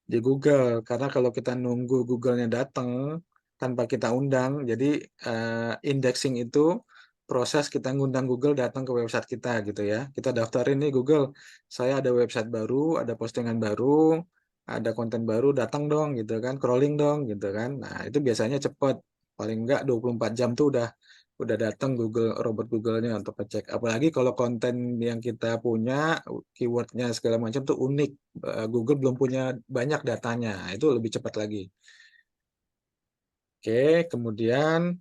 di Google. Karena kalau kita nunggu Google-nya datang tanpa kita undang, jadi indexing itu proses kita ngundang Google datang ke website kita gitu ya. Kita daftarin nih Google, saya ada website baru, ada postingan baru, ada konten baru, datang dong gitu kan, crawling dong gitu kan. Nah, itu biasanya cepet. Paling enggak 24 jam tuh udah datang robot Google-nya untuk ngecek. Apalagi kalau konten yang kita punya, keywordnya segala macam tuh unik. Google belum punya banyak datanya, itu lebih cepat lagi. Oke, kemudian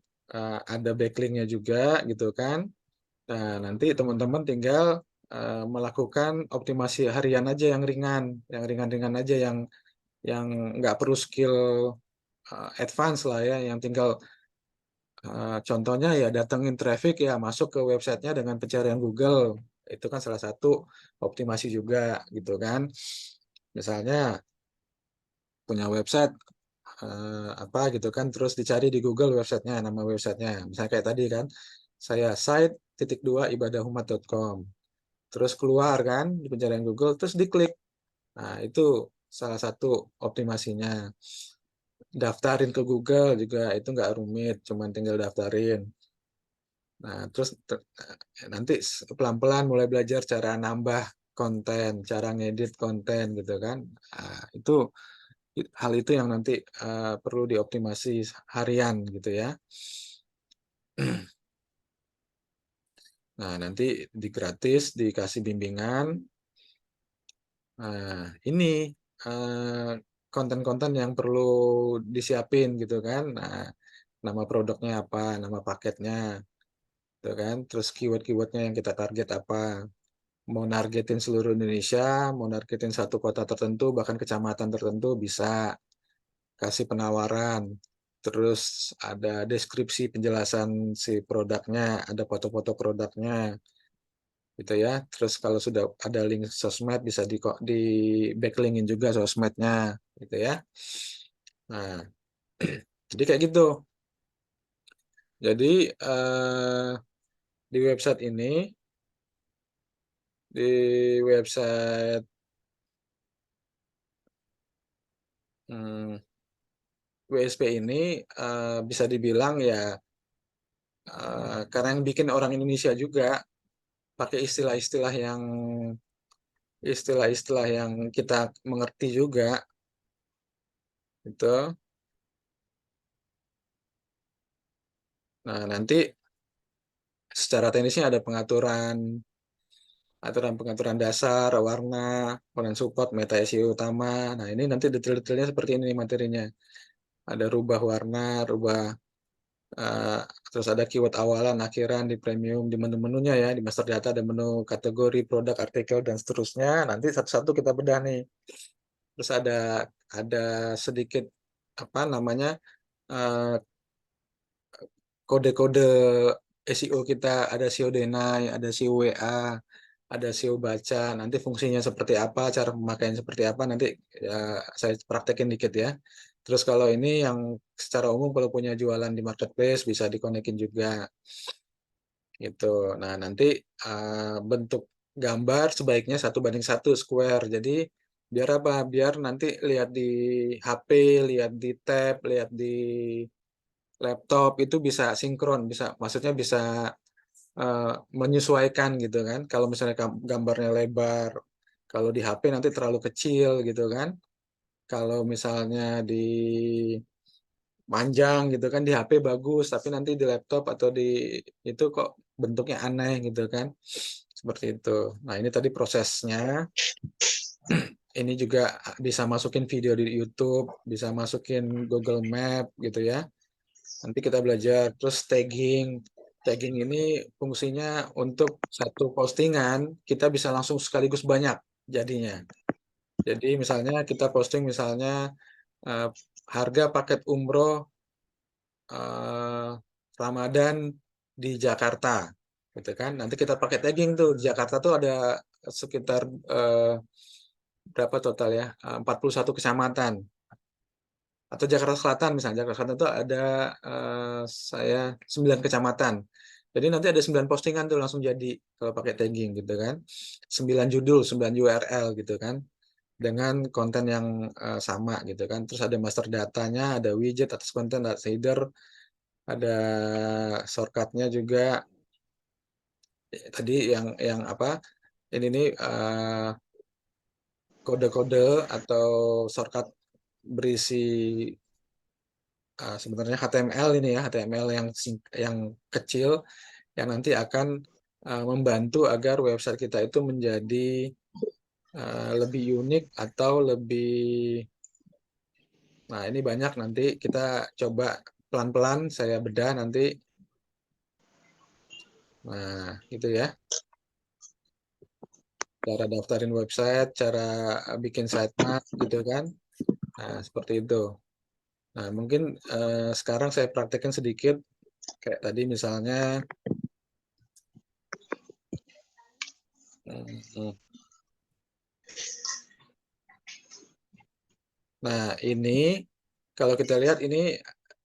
ada backlinknya juga gitu kan. Nah, nanti teman-teman tinggal melakukan optimasi harian aja yang ringan-ringan aja yang nggak perlu skill advance lah ya, yang tinggal contohnya ya datengin traffic ya masuk ke websitenya dengan pencarian Google. Itu kan salah satu optimasi juga gitu kan. Misalnya punya website apa gitu kan, terus dicari di Google websitenya, nama websitenya. Misalnya kayak tadi kan, saya site.2ibadahumat.com. Terus keluar kan di pencarian Google, terus diklik. Nah, itu salah satu optimasinya. Daftarin ke Google juga itu nggak rumit, cuman tinggal daftarin. Nah, terus nanti pelan-pelan mulai belajar cara nambah konten, cara ngedit konten gitu kan. Nah, itu hal itu yang nanti perlu dioptimasi harian gitu ya. Nah, nanti di gratis dikasih bimbingan. Nah, ini konten-konten yang perlu disiapin gitu kan. Nah, nama produknya apa, nama paketnya, gitu kan. Terus keyword-keywordnya yang kita target apa. Mau nargetin seluruh Indonesia, mau nargetin satu kota tertentu, bahkan kecamatan tertentu bisa kasih penawaran. Terus ada deskripsi penjelasan si produknya, ada foto-foto produknya, gitu ya. Terus kalau sudah ada link sosmed bisa di backlinkin juga sosmednya, gitu ya. Nah, jadi kayak gitu. Jadi di website ini, di website WSP ini bisa dibilang ya karena yang bikin orang Indonesia juga pakai istilah-istilah yang kita mengerti juga gitu. Nah, nanti secara teknisnya ada pengaturan dasar, warna, konten support, meta SEO utama. Nah, ini nanti detail-detailnya seperti ini materinya. Ada rubah warna, terus ada keyword awalan, akhiran di premium, di menu-menunya ya, di master data ada menu kategori, produk, artikel dan seterusnya. Nanti satu-satu kita bedah nih. Terus ada sedikit apa namanya kode-kode SEO kita, ada SEO Denai, ada SEO WA, ada SEO baca. Nanti fungsinya seperti apa, cara pemakaian seperti apa, nanti ya, saya praktekin dikit ya. Terus kalau ini yang secara umum kalau punya jualan di marketplace bisa dikonekin juga gitu. Nah, nanti bentuk gambar sebaiknya 1:1 square. Jadi biar apa? Biar nanti lihat di HP, lihat di tab, lihat di laptop itu bisa sinkron, maksudnya bisa menyesuaikan gitu kan. Kalau misalnya gambarnya lebar, kalau di HP nanti terlalu kecil gitu kan. Kalau misalnya di panjang gitu kan di HP bagus, tapi nanti di laptop atau di itu kok bentuknya aneh gitu kan. Seperti itu. Nah, ini tadi prosesnya. Ini juga bisa masukin video di YouTube, bisa masukin Google Map gitu ya. Nanti kita belajar. Terus tagging. Tagging ini fungsinya untuk satu postingan kita bisa langsung sekaligus banyak jadinya. Jadi misalnya kita posting misalnya harga paket umroh Ramadan di Jakarta, gitu kan? Nanti kita pakai tagging tuh di Jakarta tuh ada sekitar berapa total ya? 41 kecamatan. Atau Jakarta Selatan misalnya, Jakarta Selatan itu ada saya 9 kecamatan. Jadi nanti ada 9 postingan tuh langsung jadi kalau pakai tagging gitu kan. 9 judul, 9 URL gitu kan. Dengan konten yang sama gitu kan. Terus ada master datanya, ada widget atas konten, ada header, ada shortcutnya juga. tadi yang apa? Ini nih kode-kode atau shortcut berisi sebenarnya HTML ini ya, HTML yang kecil yang nanti akan membantu agar website kita itu menjadi lebih unik atau lebih. Nah, ini banyak, nanti kita coba pelan-pelan saya bedah nanti. Nah, gitu ya. Cara daftarin website, cara bikin sitemap gitu kan. Nah, seperti itu. Nah, mungkin sekarang saya praktekkan sedikit kayak tadi misalnya nah, ini kalau kita lihat ini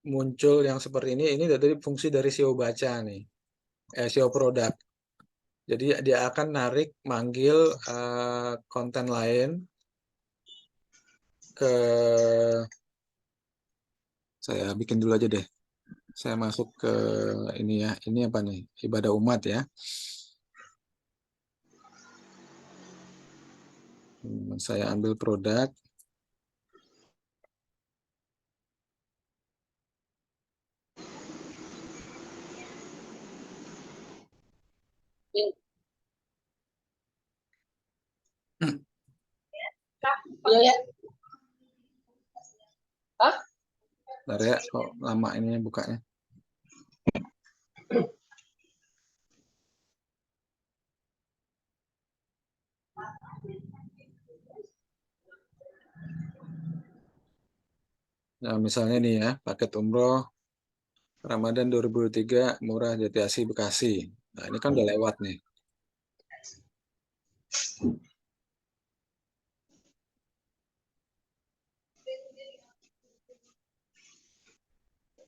muncul yang seperti ini dari fungsi dari SEO baca nih. SEO produk. Jadi dia akan manggil konten lain ke, saya bikin dulu aja deh. Saya masuk ke ini ya. Ini apa nih? Ibadah umat ya. Saya ambil produk. Iya ya. Bentar ya, kok lama ini bukanya. Nah, misalnya nih ya, paket umroh Ramadan 2023 murah Jati Asih Bekasi. Nah, ini kan udah lewat nih.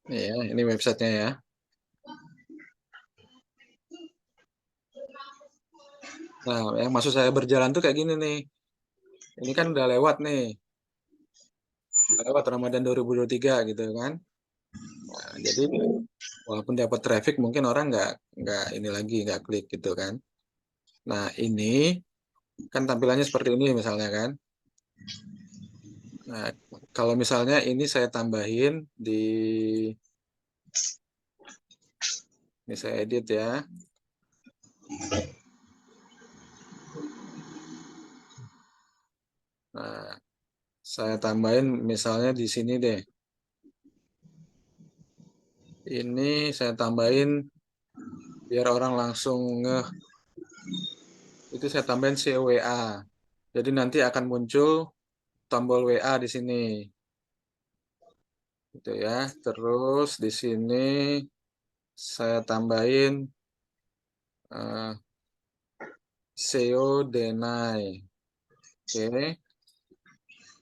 Nih ya, ini websitenya ya. Nah, yang maksud saya berjalan tuh kayak gini nih. Ini kan udah lewat nih. Udah lewat Ramadan 2023 gitu kan. Nah, jadi walaupun dapat traffic mungkin orang nggak ini lagi nggak klik gitu kan. Nah, ini kan tampilannya seperti ini misalnya kan. Nah, kalau misalnya ini saya tambahin ini saya edit ya. Nah, saya tambahin misalnya di sini deh. Ini saya tambahin biar orang langsung itu saya tambahin CWA. Jadi nanti akan muncul tombol WA di sini. Gitu ya. Terus di sini saya tambahin SEO deny. Oke.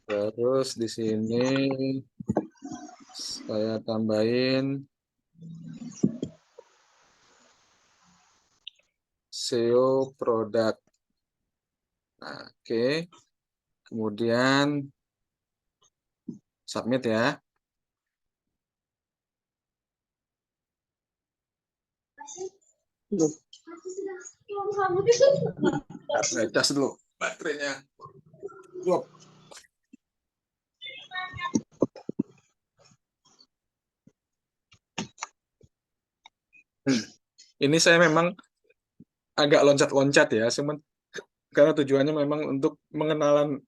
Terus di sini saya tambahin SEO produk. Nah, oke. Kemudian submit ya. Saya cas dulu baterainya. Drop. Ini saya memang agak loncat-loncat ya, karena tujuannya memang untuk mengenalan.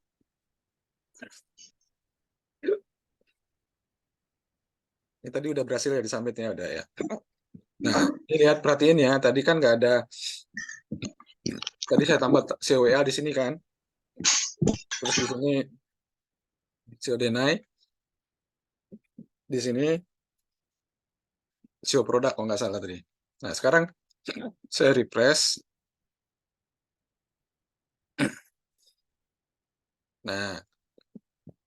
Ini tadi udah berhasil ya disubmitnya udah ya. Nah, ini lihat perhatiin ya, tadi kan nggak ada. Tadi saya tambah CWA di sini kan. Terus di sini SEO deny. Di sini SEO produk kalau nggak salah tadi. Nah, sekarang saya refresh. Nah,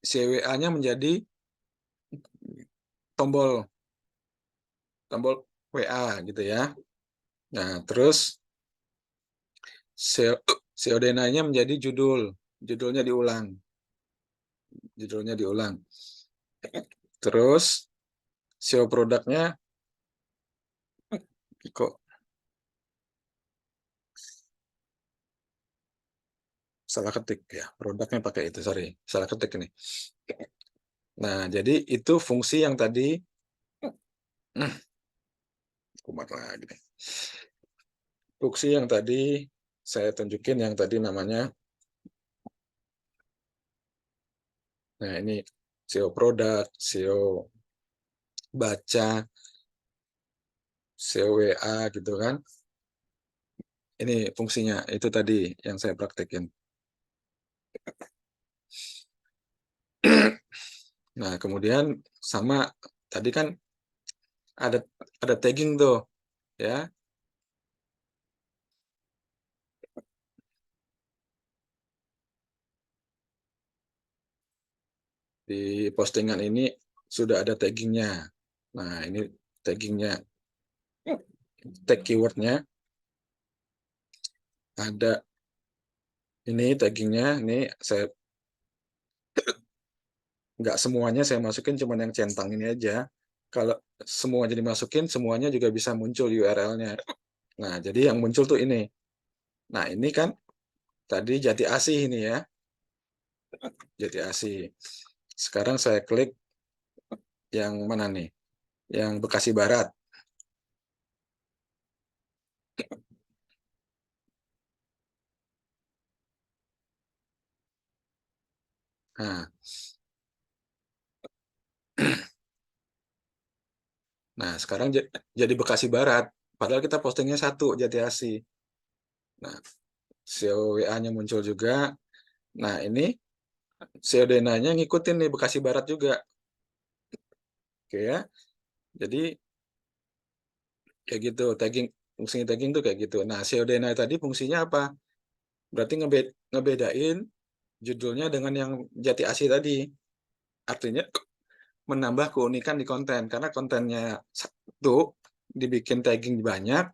CWA-nya menjadi tombol WA gitu ya. Nah, terus SEO deny-nya menjadi judulnya diulang. Terus SEO produknya kok salah ketik ya, produknya pakai itu, sorry, salah ketik ini. Nah, jadi itu fungsi yang tadi, kumat lagi nih. Fungsi yang tadi saya tunjukin yang tadi namanya, nah ini SEO produk, SEO baca, SEO WA gitu kan. Ini fungsinya, itu tadi yang saya praktekin. Nah, kemudian sama tadi kan ada tagging tuh ya. Di postingan ini sudah ada taggingnya. Nah, ini taggingnya, tag keywordnya ada. Ini taggingnya, ini saya nggak semuanya saya masukin, cuman yang centang ini aja. Kalau semua jadi masukin, semuanya juga bisa muncul URL-nya. Nah, jadi yang muncul tuh ini. Nah, ini kan tadi Jati Asih ini ya, Jati Asih. Sekarang saya klik yang mana nih? Yang Bekasi Barat. Nah, nah sekarang jadi Bekasi Barat. Padahal kita postingnya satu, Jati Asih. Nah, SEO WA-nya muncul juga. Nah, ini SEO DNA-nya ngikutin nih Bekasi Barat juga. Oke ya. Jadi kayak gitu, tagging, fungsi tagging tuh kayak gitu. Nah, SEO DNA tadi fungsinya apa? Berarti ngebedain judulnya dengan yang Jati Asih tadi. Artinya menambah keunikan di konten, karena kontennya satu dibikin tagging banyak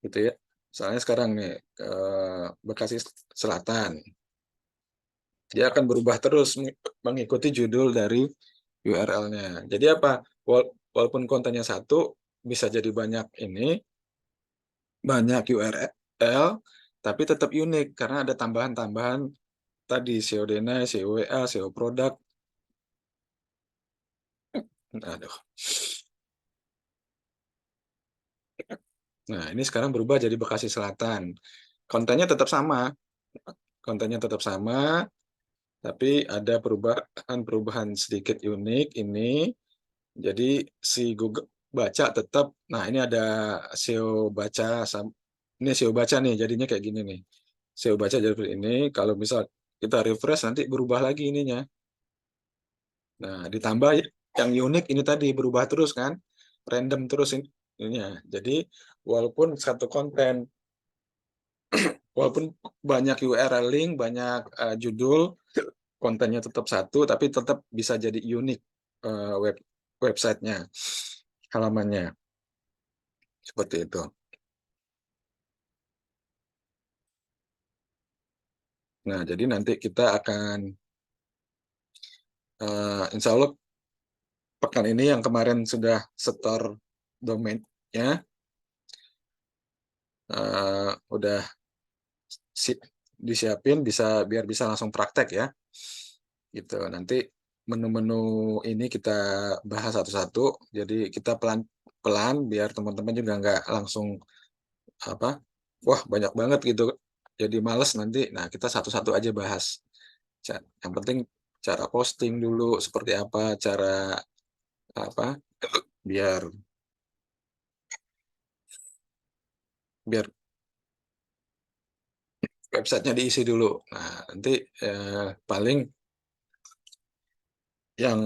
gitu ya. Soalnya sekarang nih Bekasi Selatan, dia akan berubah terus mengikuti judul dari URL-nya. Jadi apa? Walaupun kontennya satu, bisa jadi banyak ini, banyak URL, tapi tetap unik karena ada tambahan-tambahan tadi SEO deny, SEO WA, SEO produk. Aduh. Nah, ini sekarang berubah jadi Bekasi Selatan. Kontennya tetap sama. Kontennya tetap sama, tapi ada perubahan sedikit unik ini. Jadi si Google baca tetap, nah ini ada SEO baca, ini SEO baca nih, jadinya kayak gini nih. SEO baca jadi seperti ini, kalau misal kita refresh nanti berubah lagi ininya. Nah, ditambah yang unik ini tadi berubah terus kan, random terus ininya. Jadi walaupun satu konten, walaupun banyak URL link, banyak judul, kontennya tetap satu, tapi tetap bisa jadi unik websitenya, halamannya. Seperti itu. Nah, jadi nanti kita akan, insya Allah pekan ini yang kemarin sudah setor domainnya, udah disiapin, biar bisa langsung praktek ya. Gitu. Nanti menu-menu ini kita bahas satu-satu. Jadi kita pelan-pelan biar teman-teman juga nggak langsung apa, wah banyak banget gitu. Jadi males nanti. Nah, kita satu-satu aja bahas. Yang penting cara posting dulu seperti apa, cara apa, biar biar websitenya diisi dulu. Nah, nanti paling yang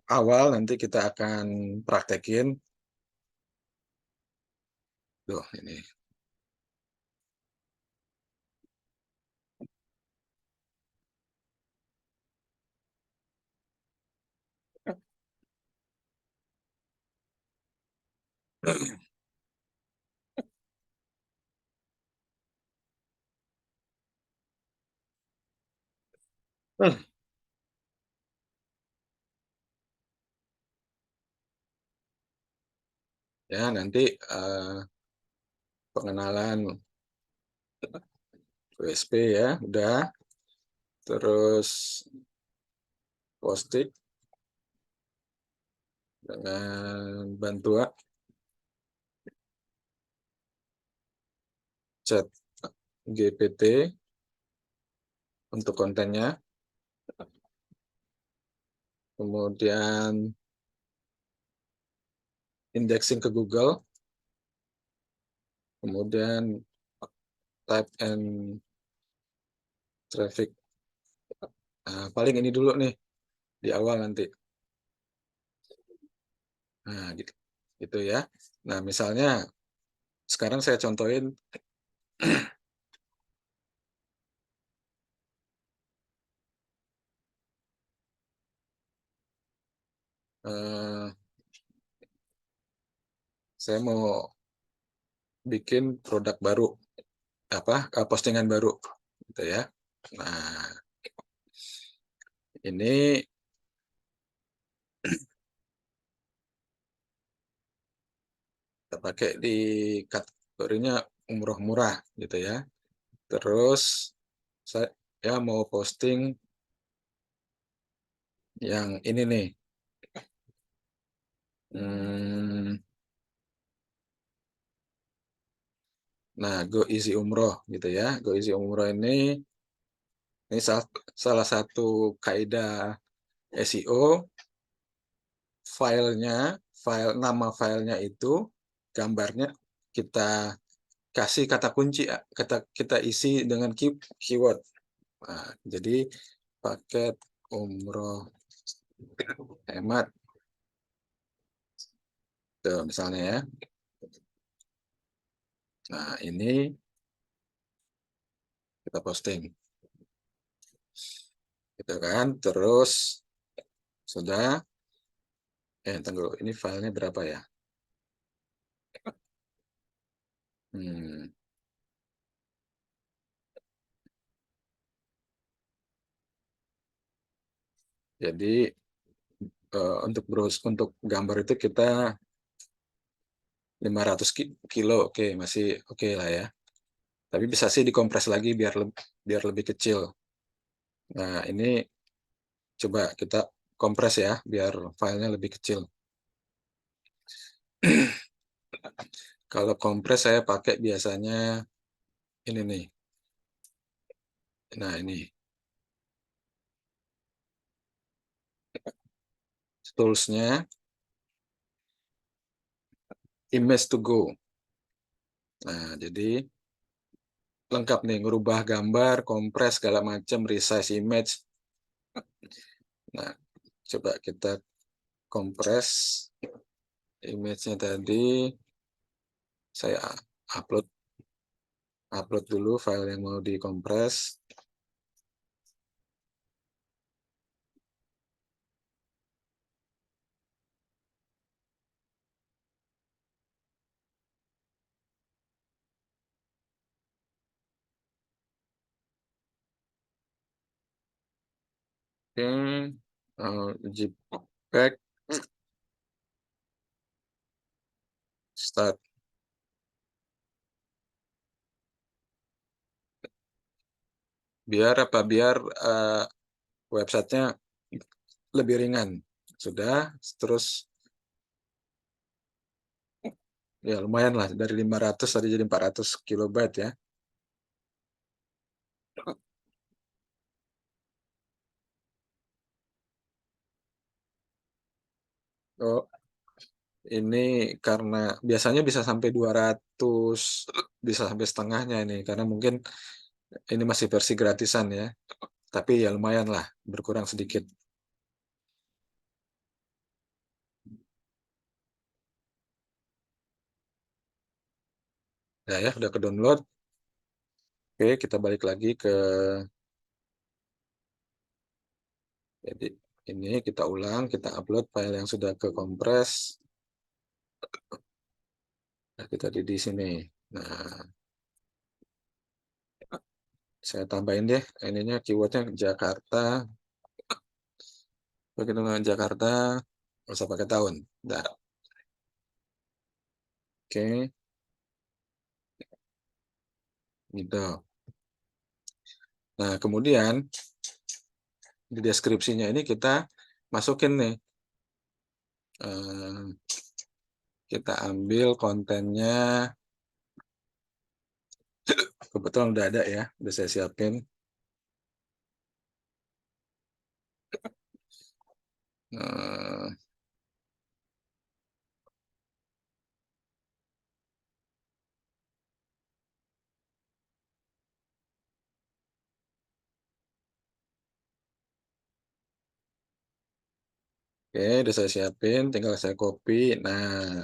awal nanti kita akan praktekin. Tuh, ini. Ya, nanti pengenalan WSP ya, udah. Terus post-it dengan bantuan chat GPT untuk kontennya. Kemudian indexing ke Google. Kemudian type and traffic. Nah, paling ini dulu nih di awal nanti. Nah, gitu ya. Nah, misalnya sekarang saya contohin eh, saya mau bikin produk baru, postingan baru, gitu ya. Nah, ini kita pakai di kategorinya umroh murah, gitu ya. Terus saya mau posting yang ini nih. Nah, Go Easy Umroh gitu ya. Go Easy Umroh ini salah satu kaidah SEO. Nama filenya itu gambarnya kita kasih kata kunci, kita isi dengan keyword. Nah, jadi paket umroh hemat tuh misalnya ya. Nah, ini kita posting gitu kan. Terus sudah tunggu, ini filenya berapa ya? Hmm, jadi untuk gambar itu kita 500 kilo, oke, masih oke lah ya. Tapi bisa sih dikompres lagi biar lebih kecil. Nah, ini coba kita kompres ya, biar filenya lebih kecil. Kalau kompres saya pakai biasanya ini nih. Nah, ini toolsnya Image to Go. Nah, jadi lengkap nih, ngerubah gambar, kompres segala macam, resize image. Nah, coba kita kompres image-nya tadi. Saya upload dulu file yang mau dikompres. Oke, JPEG start. Biar websitenya lebih ringan. Sudah, terus ya lumayan lah, dari 500 tadi jadi 400 kilobyte ya. Oh, ini karena biasanya bisa sampai 200, bisa sampai setengahnya ini, karena mungkin ini masih versi gratisan ya. Tapi ya lumayan lah, berkurang sedikit. Ya, udah ke download. Oke, kita balik lagi ke jadi ini kita ulang, kita upload file yang sudah ke kompres. Nah, kita di sini. Nah, saya tambahin deh ininya keywordnya Jakarta. Begitu dengan Jakarta, nggak usah pakai tahun. Nah, oke, gitu. Nah, kemudian di deskripsinya ini kita masukin nih, kita ambil kontennya, kebetulan udah ada ya, udah saya siapin. Oke, udah saya siapin, tinggal saya copy. Nah,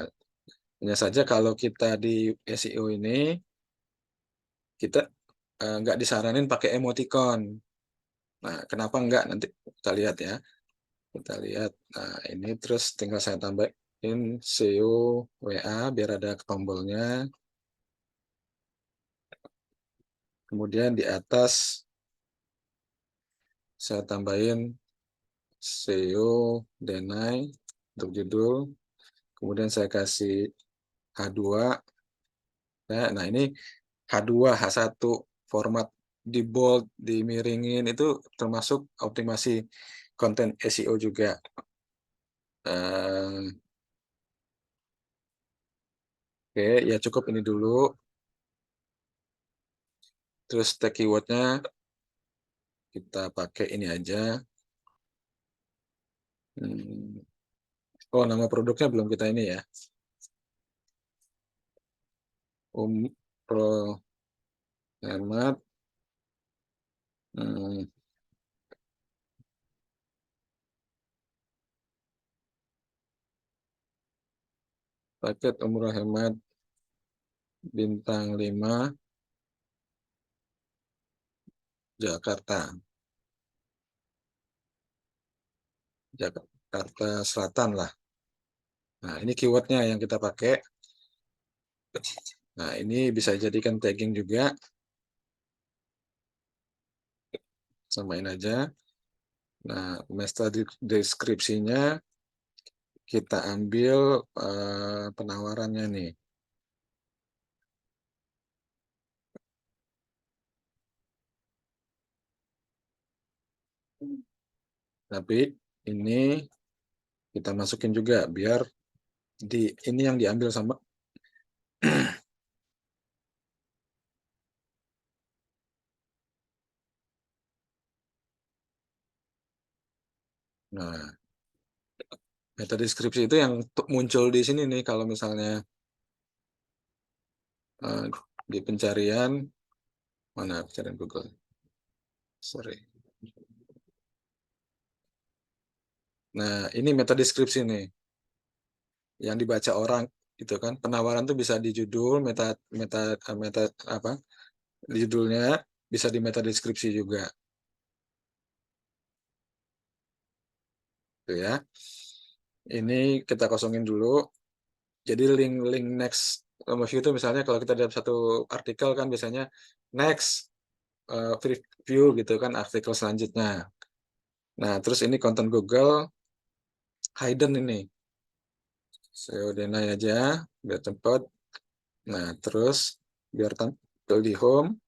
hanya saja kalau kita di SEO ini, kita nggak disaranin pakai emoticon. Nah, kenapa nggak? Nanti kita lihat ya. Kita lihat. Nah, ini terus tinggal saya tambahin SEO WA biar ada tombolnya. Kemudian di atas saya tambahin SEO Denai untuk judul. Kemudian saya kasih H2. Nah, ini H2, H1 format di bold, dimiringin itu termasuk optimasi konten SEO juga. Oke, ya cukup ini dulu. Terus tag keywordnya kita pakai ini aja. Oh, nama produknya belum kita ini ya. Pro Hemat. Paket umroh hemat bintang 5 Jakarta. Jakarta Selatan lah. Nah, ini keywordnya yang kita pakai. Nah, ini bisa jadikan tagging juga. Samain aja. Nah, meta deskripsinya kita ambil penawarannya nih. Tapi ini kita masukin juga biar ini yang diambil sama nah, meta deskripsi itu yang muncul di sini nih kalau misalnya di pencarian mana pencarian Google. Sorry. Nah, ini meta deskripsi nih yang dibaca orang itu kan. Penawaran tuh bisa di judul, meta meta meta apa? Di judulnya, bisa di meta deskripsi juga. Tuh ya. Ini kita kosongin dulu. Jadi link next overview itu misalnya kalau kita dapat satu artikel kan biasanya next review gitu kan artikel selanjutnya. Nah, terus ini konten Google hidden ini. Saya denai aja biar cepat. Nah, terus biar tampil di home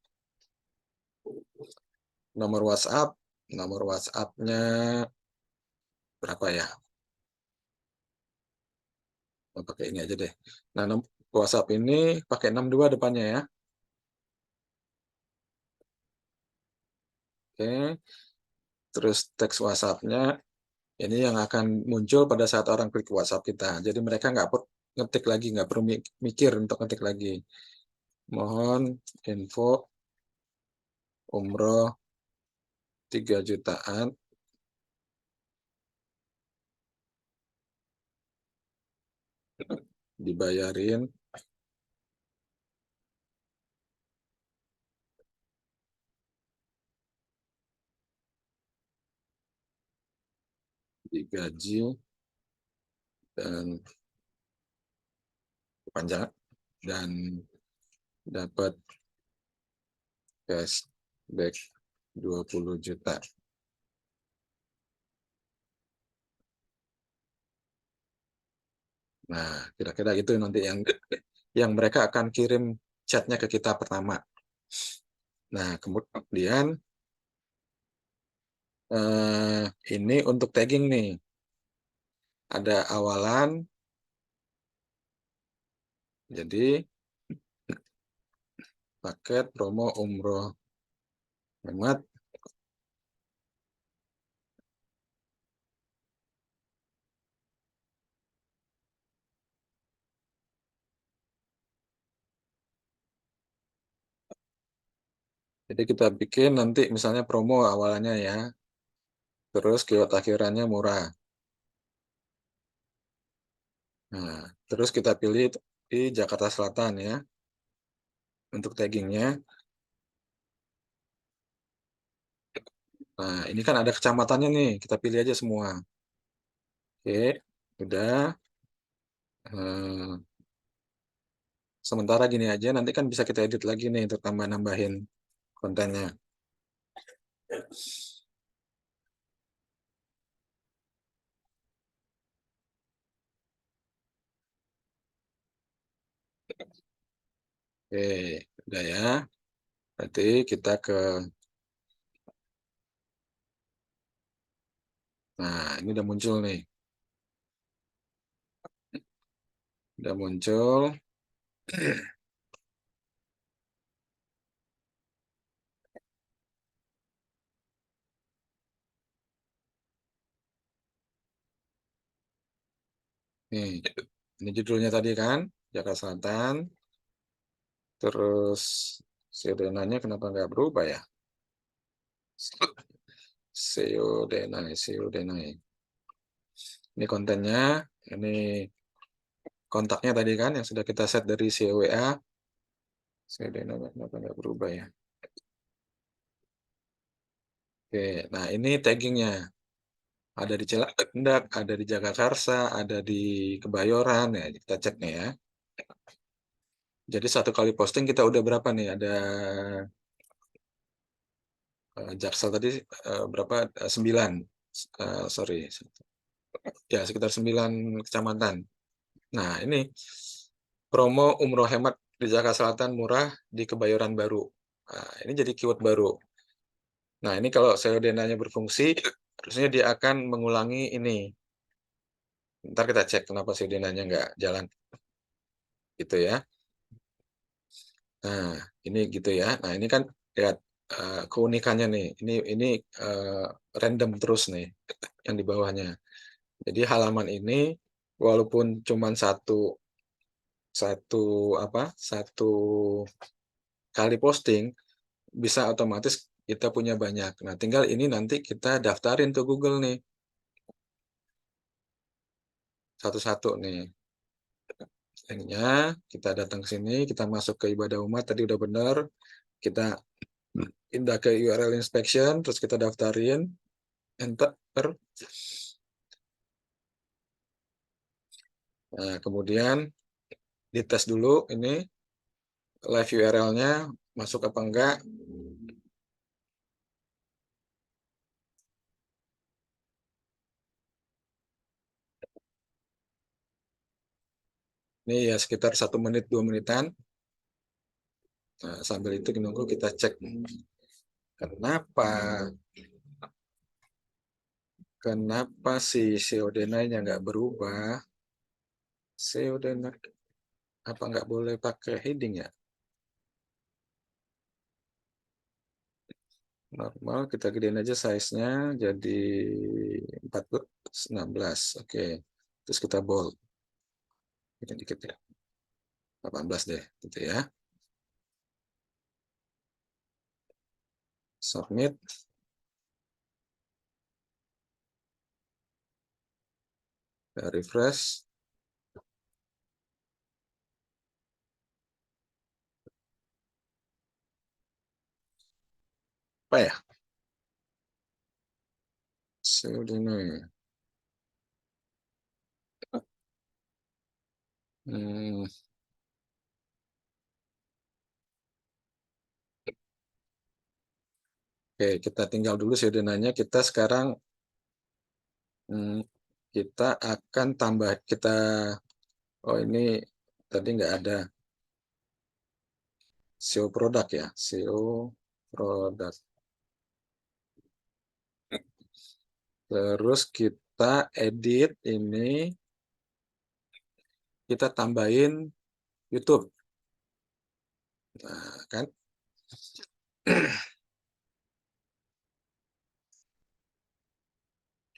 nomor WhatsApp-nya berapa ya? Pakai ini aja deh. Nah, WhatsApp ini pakai 62 depannya ya. Oke. Terus teks WhatsApp-nya ini yang akan muncul pada saat orang klik WhatsApp kita. Jadi mereka nggak perlu ngetik lagi, nggak perlu mikir untuk ngetik lagi. Mohon info umroh 3 jutaan dibayarin digaji dan panjang dan dapat cashback 20 juta. Nah, kira-kira itu nanti yang mereka akan kirim chatnya ke kita pertama. Nah, kemudian Ini untuk tagging nih. Ada awalan. Jadi paket promo umroh hemat. Jadi kita bikin nanti misalnya promo awalannya ya. Terus keyword akhirannya murah. Nah, terus kita pilih di Jakarta Selatan ya. Untuk taggingnya. Nah, ini kan ada kecamatannya nih. Kita pilih aja semua. Oke, udah. Sementara gini aja, nanti kan bisa kita edit lagi nih untuk tambah-nambahin kontennya. Oke, udah ya. Berarti kita ke, nah ini udah muncul nih. Udah muncul. Nih, ini judulnya tadi kan, Jakarta Selatan. Terus Denanya kenapa nggak berubah ya? Denai. Ini kontennya, ini kontaknya tadi kan yang sudah kita set dari CWA. Denanya kenapa nggak berubah ya? Oke, nah ini taggingnya. Ada di Cilandak, ada di Jagakarsa, ada di Kebayoran, ya kita cek nih ya. Jadi satu kali posting kita udah berapa nih? Ada Jaksel tadi berapa? 9. Sorry. Ya, sekitar 9 kecamatan. Nah, ini promo umroh hemat di Jakarta Selatan murah di Kebayoran Baru. Nah, ini jadi keyword baru. Nah, ini kalau SEO Denanya berfungsi, harusnya dia akan mengulangi ini. Ntar kita cek kenapa SEO Denanya nggak jalan. Gitu ya. Nah, ini gitu ya. Nah, ini kan lihat keunikannya nih. Ini random terus nih yang di bawahnya. Jadi halaman ini walaupun cuma satu kali posting bisa otomatis kita punya banyak. Nah, tinggal ini nanti kita daftarin ke Google nih. Satu-satu nih. Ininya kita datang ke sini, kita masuk ke ibadah umat tadi udah benar. Kita pindah ke URL inspection, terus kita daftarin, enter. Nah, kemudian dites dulu ini live URL-nya masuk apa enggak. Ini ya sekitar 1 menit 2 menitan. Nah, sambil itu menunggu kita cek kenapa si Denai-nya nggak berubah. Denai apa nggak boleh pakai heading ya? Normal kita gedein aja size-nya jadi 16. Oke. Terus kita bold. Dikit ya. 18 deh, gitu ya. Submit. Kita refresh. Apa ya? Denai. Hmm. Oke, kita tinggal dulu Denai-nya. Kita sekarang kita akan tambah oh ini tadi nggak ada SEO produk ya, SEO produk. Terus kita edit ini, kita tambahin YouTube. Nah, kan?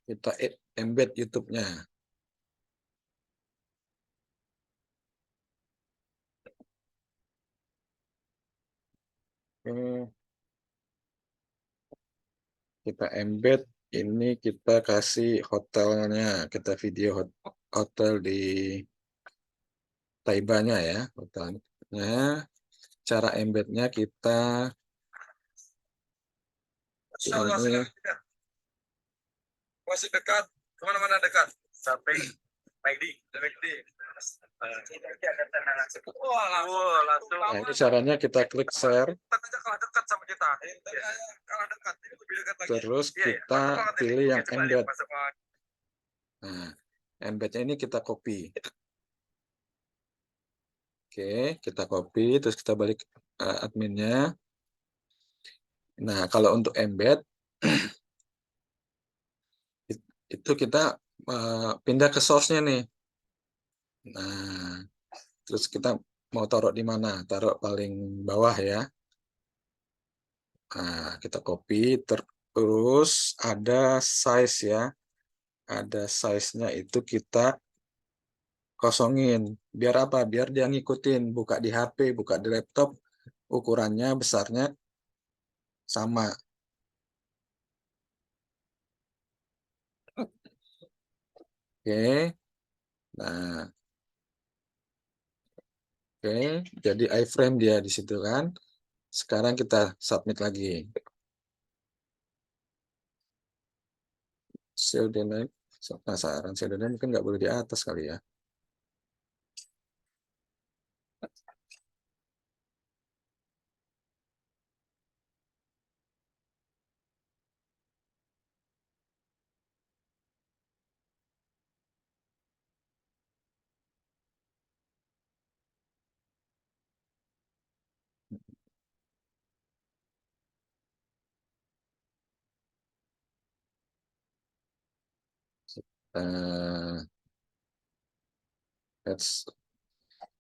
Kita embed YouTube-nya. Kita embed ini, kita kasih hotelnya, kita video hotel di Taibanya ya, hotelnya. Cara embednya kita ini masih dekat, kemana-mana dekat, sampai Nah, ini caranya kita klik share, terus kita pilih yang embed. Nah, embednya ini kita copy. Oke, kita copy, terus kita balik adminnya. Nah, kalau untuk embed, itu kita pindah ke source-nya nih. Nah, terus kita mau taruh di mana? Taruh paling bawah ya. Nah, kita copy, terus ada size ya. Ada size-nya itu kita kosongin. Biar apa? Biar dia ngikutin, buka di HP, buka di laptop, ukurannya, besarnya sama. Oke. Nah, oke, jadi iframe dia di situ kan. Sekarang kita submit lagi. Pseudonym, penasaran pseudonym mungkin nggak boleh di atas kali ya.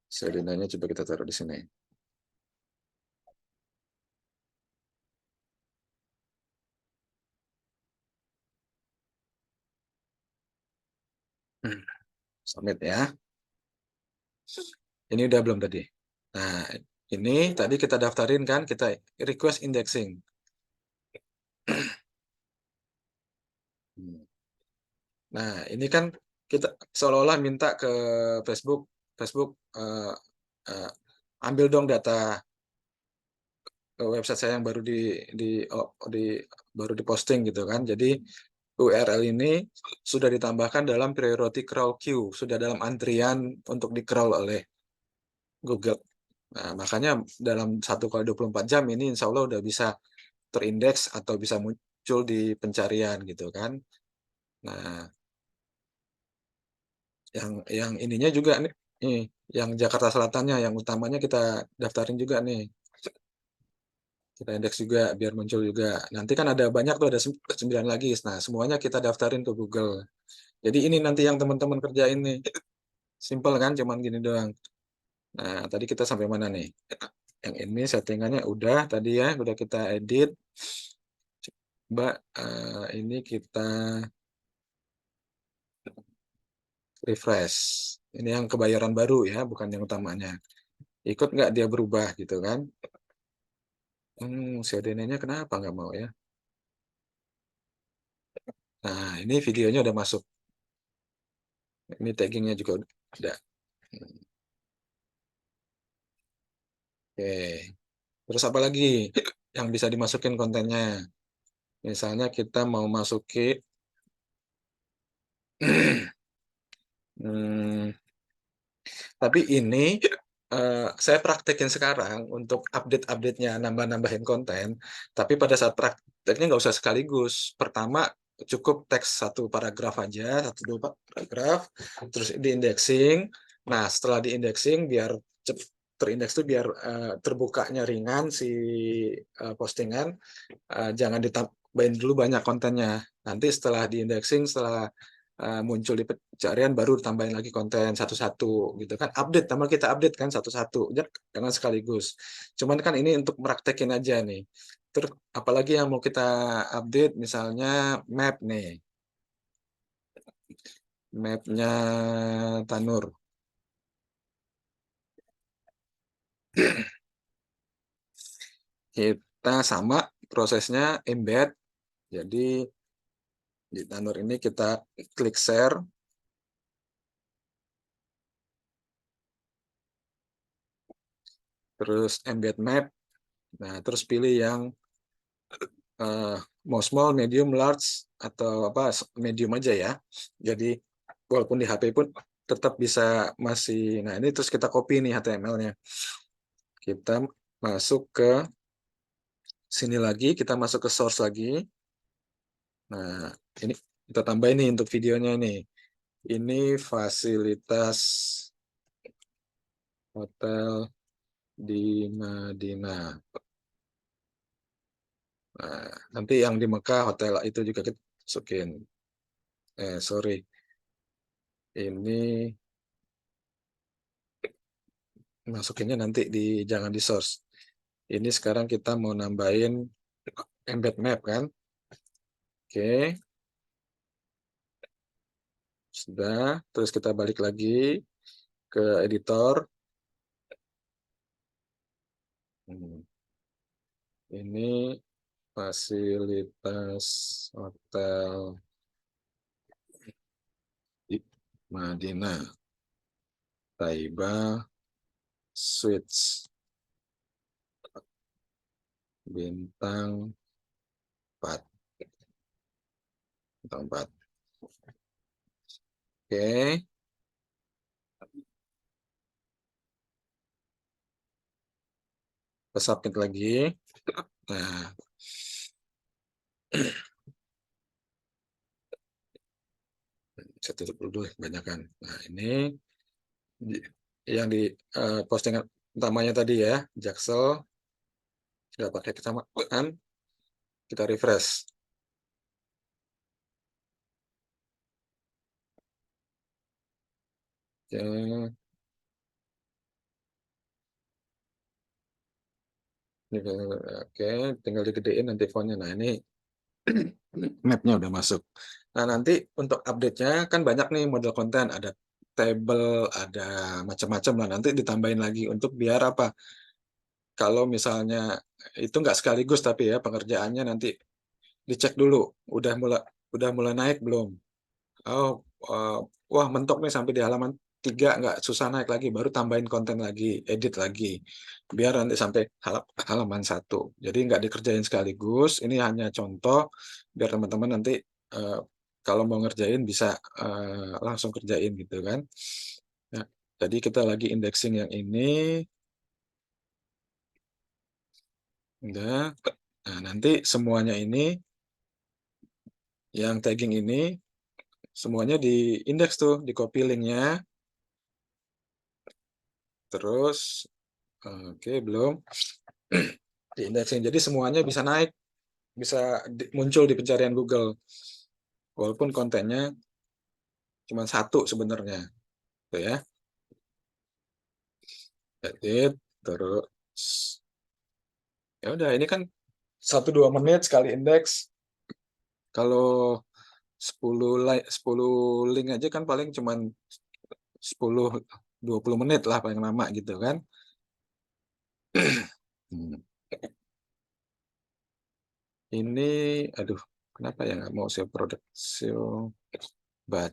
Pseudonymnya coba kita taruh di sini. Submit ya. Ini udah belum tadi? Nah, ini tadi kita daftarin kan, kita request indexing. Nah, ini kan kita seolah-olah minta ke Facebook, ambil dong data website saya yang baru baru diposting gitu kan. Jadi URL ini sudah ditambahkan dalam priority crawl queue, sudah dalam antrian untuk di crawl oleh Google. Nah, makanya dalam 1x24 jam ini insya Allah udah bisa terindeks atau bisa muncul di pencarian gitu kan. Nah, yang ininya juga nih, yang Jakarta Selatannya, yang utamanya kita daftarin juga nih. Kita indeks juga biar muncul juga. Nanti kan ada banyak tuh, ada 9 lagi. Nah, semuanya kita daftarin ke Google. Jadi ini nanti yang teman-teman kerjain nih. Simple kan, cuman gini doang. Nah, tadi kita sampai mana nih? Yang ini settingannya udah tadi ya, udah kita edit. Coba ini kita refresh. Ini yang kebayaran baru ya, bukan yang utamanya. Ikut nggak dia berubah gitu kan? CDN-nya kenapa nggak mau ya? Nah, ini videonya udah masuk. Ini taggingnya juga udah. Oke. Terus apa lagi yang bisa dimasukin kontennya? Misalnya kita mau masukin tapi ini saya praktekin sekarang untuk update-update-nya, nambah-nambahin konten. Tapi pada saat prakteknya nggak usah sekaligus. Pertama cukup teks 1 paragraf aja, 1-2 paragraf, terus di-indexing. Nah, setelah di-indexing biar terindeks tuh biar terbukanya ringan si postingan, jangan tambahin dulu banyak kontennya. Nanti setelah di indexing, setelah muncul di pencarian, baru tambahin lagi konten satu-satu gitu kan. Update, tambah kita update kan satu-satu, jangan sekaligus. Cuman kan ini untuk meraktekin aja nih. Terus apalagi yang mau kita update, misalnya map nih. Mapnya Tanur. Kita sama prosesnya embed. Jadi di Tanur ini kita klik share. Terus embed map. Nah, terus pilih yang mau small, medium, large, atau apa medium aja ya. Jadi walaupun di HP pun tetap bisa masih. Nah, ini terus kita copy nih HTML-nya. Kita masuk ke sini lagi, kita masuk ke source lagi. Nah, ini kita tambah ini untuk videonya ini. Ini fasilitas hotel di Madinah. Nah, nanti yang di Mekah hotel itu juga kita masukin. Sorry. Ini masukinnya nanti jangan di source. Ini sekarang kita mau nambahin embed map kan. Oke. Sudah. Terus kita balik lagi ke editor. Ini fasilitas hotel di Madinah. Taiba Suites. Bintang 4. Bintang 4. Oke. Kita submit lagi. Nah, saya tutup dulu banyak kan. Nah, ini yang di postingan utamanya tadi ya, Jaksel sudah pakai kesamaan. Kita refresh. Oke. Oke, tinggal digedein nanti fontnya. Nah, ini mapnya udah masuk. Nah, nanti untuk update-nya kan banyak nih model konten, ada table, ada macam-macam lah. Nanti ditambahin lagi untuk biar apa? Kalau misalnya itu nggak sekaligus tapi ya pengerjaannya nanti dicek dulu, udah mulai naik belum? Oh, eh, wah mentok nih sampai di halaman 3 nggak susah naik lagi, baru tambahin konten lagi, edit lagi, biar nanti sampai halaman 1. Jadi nggak dikerjain sekaligus. Ini hanya contoh biar teman-teman nanti eh, kalau mau ngerjain bisa langsung kerjain gitu kan. Nah, jadi kita lagi indexing yang ini. Udah. Nah, nanti semuanya ini yang tagging ini semuanya di indeks tuh, di copy linknya. Terus oke, belum di indexing. Jadi semuanya bisa naik, bisa muncul di pencarian Google. Walaupun kontennya cuma satu sebenarnya. Tuh ya. Edit, terus ya udah ini kan 1-2 menit sekali indeks. Kalau 10 link aja kan paling cuman 10-20 menit lah paling lama gitu kan. Hmm. Ini, aduh, kenapa ya nggak mau show produk show but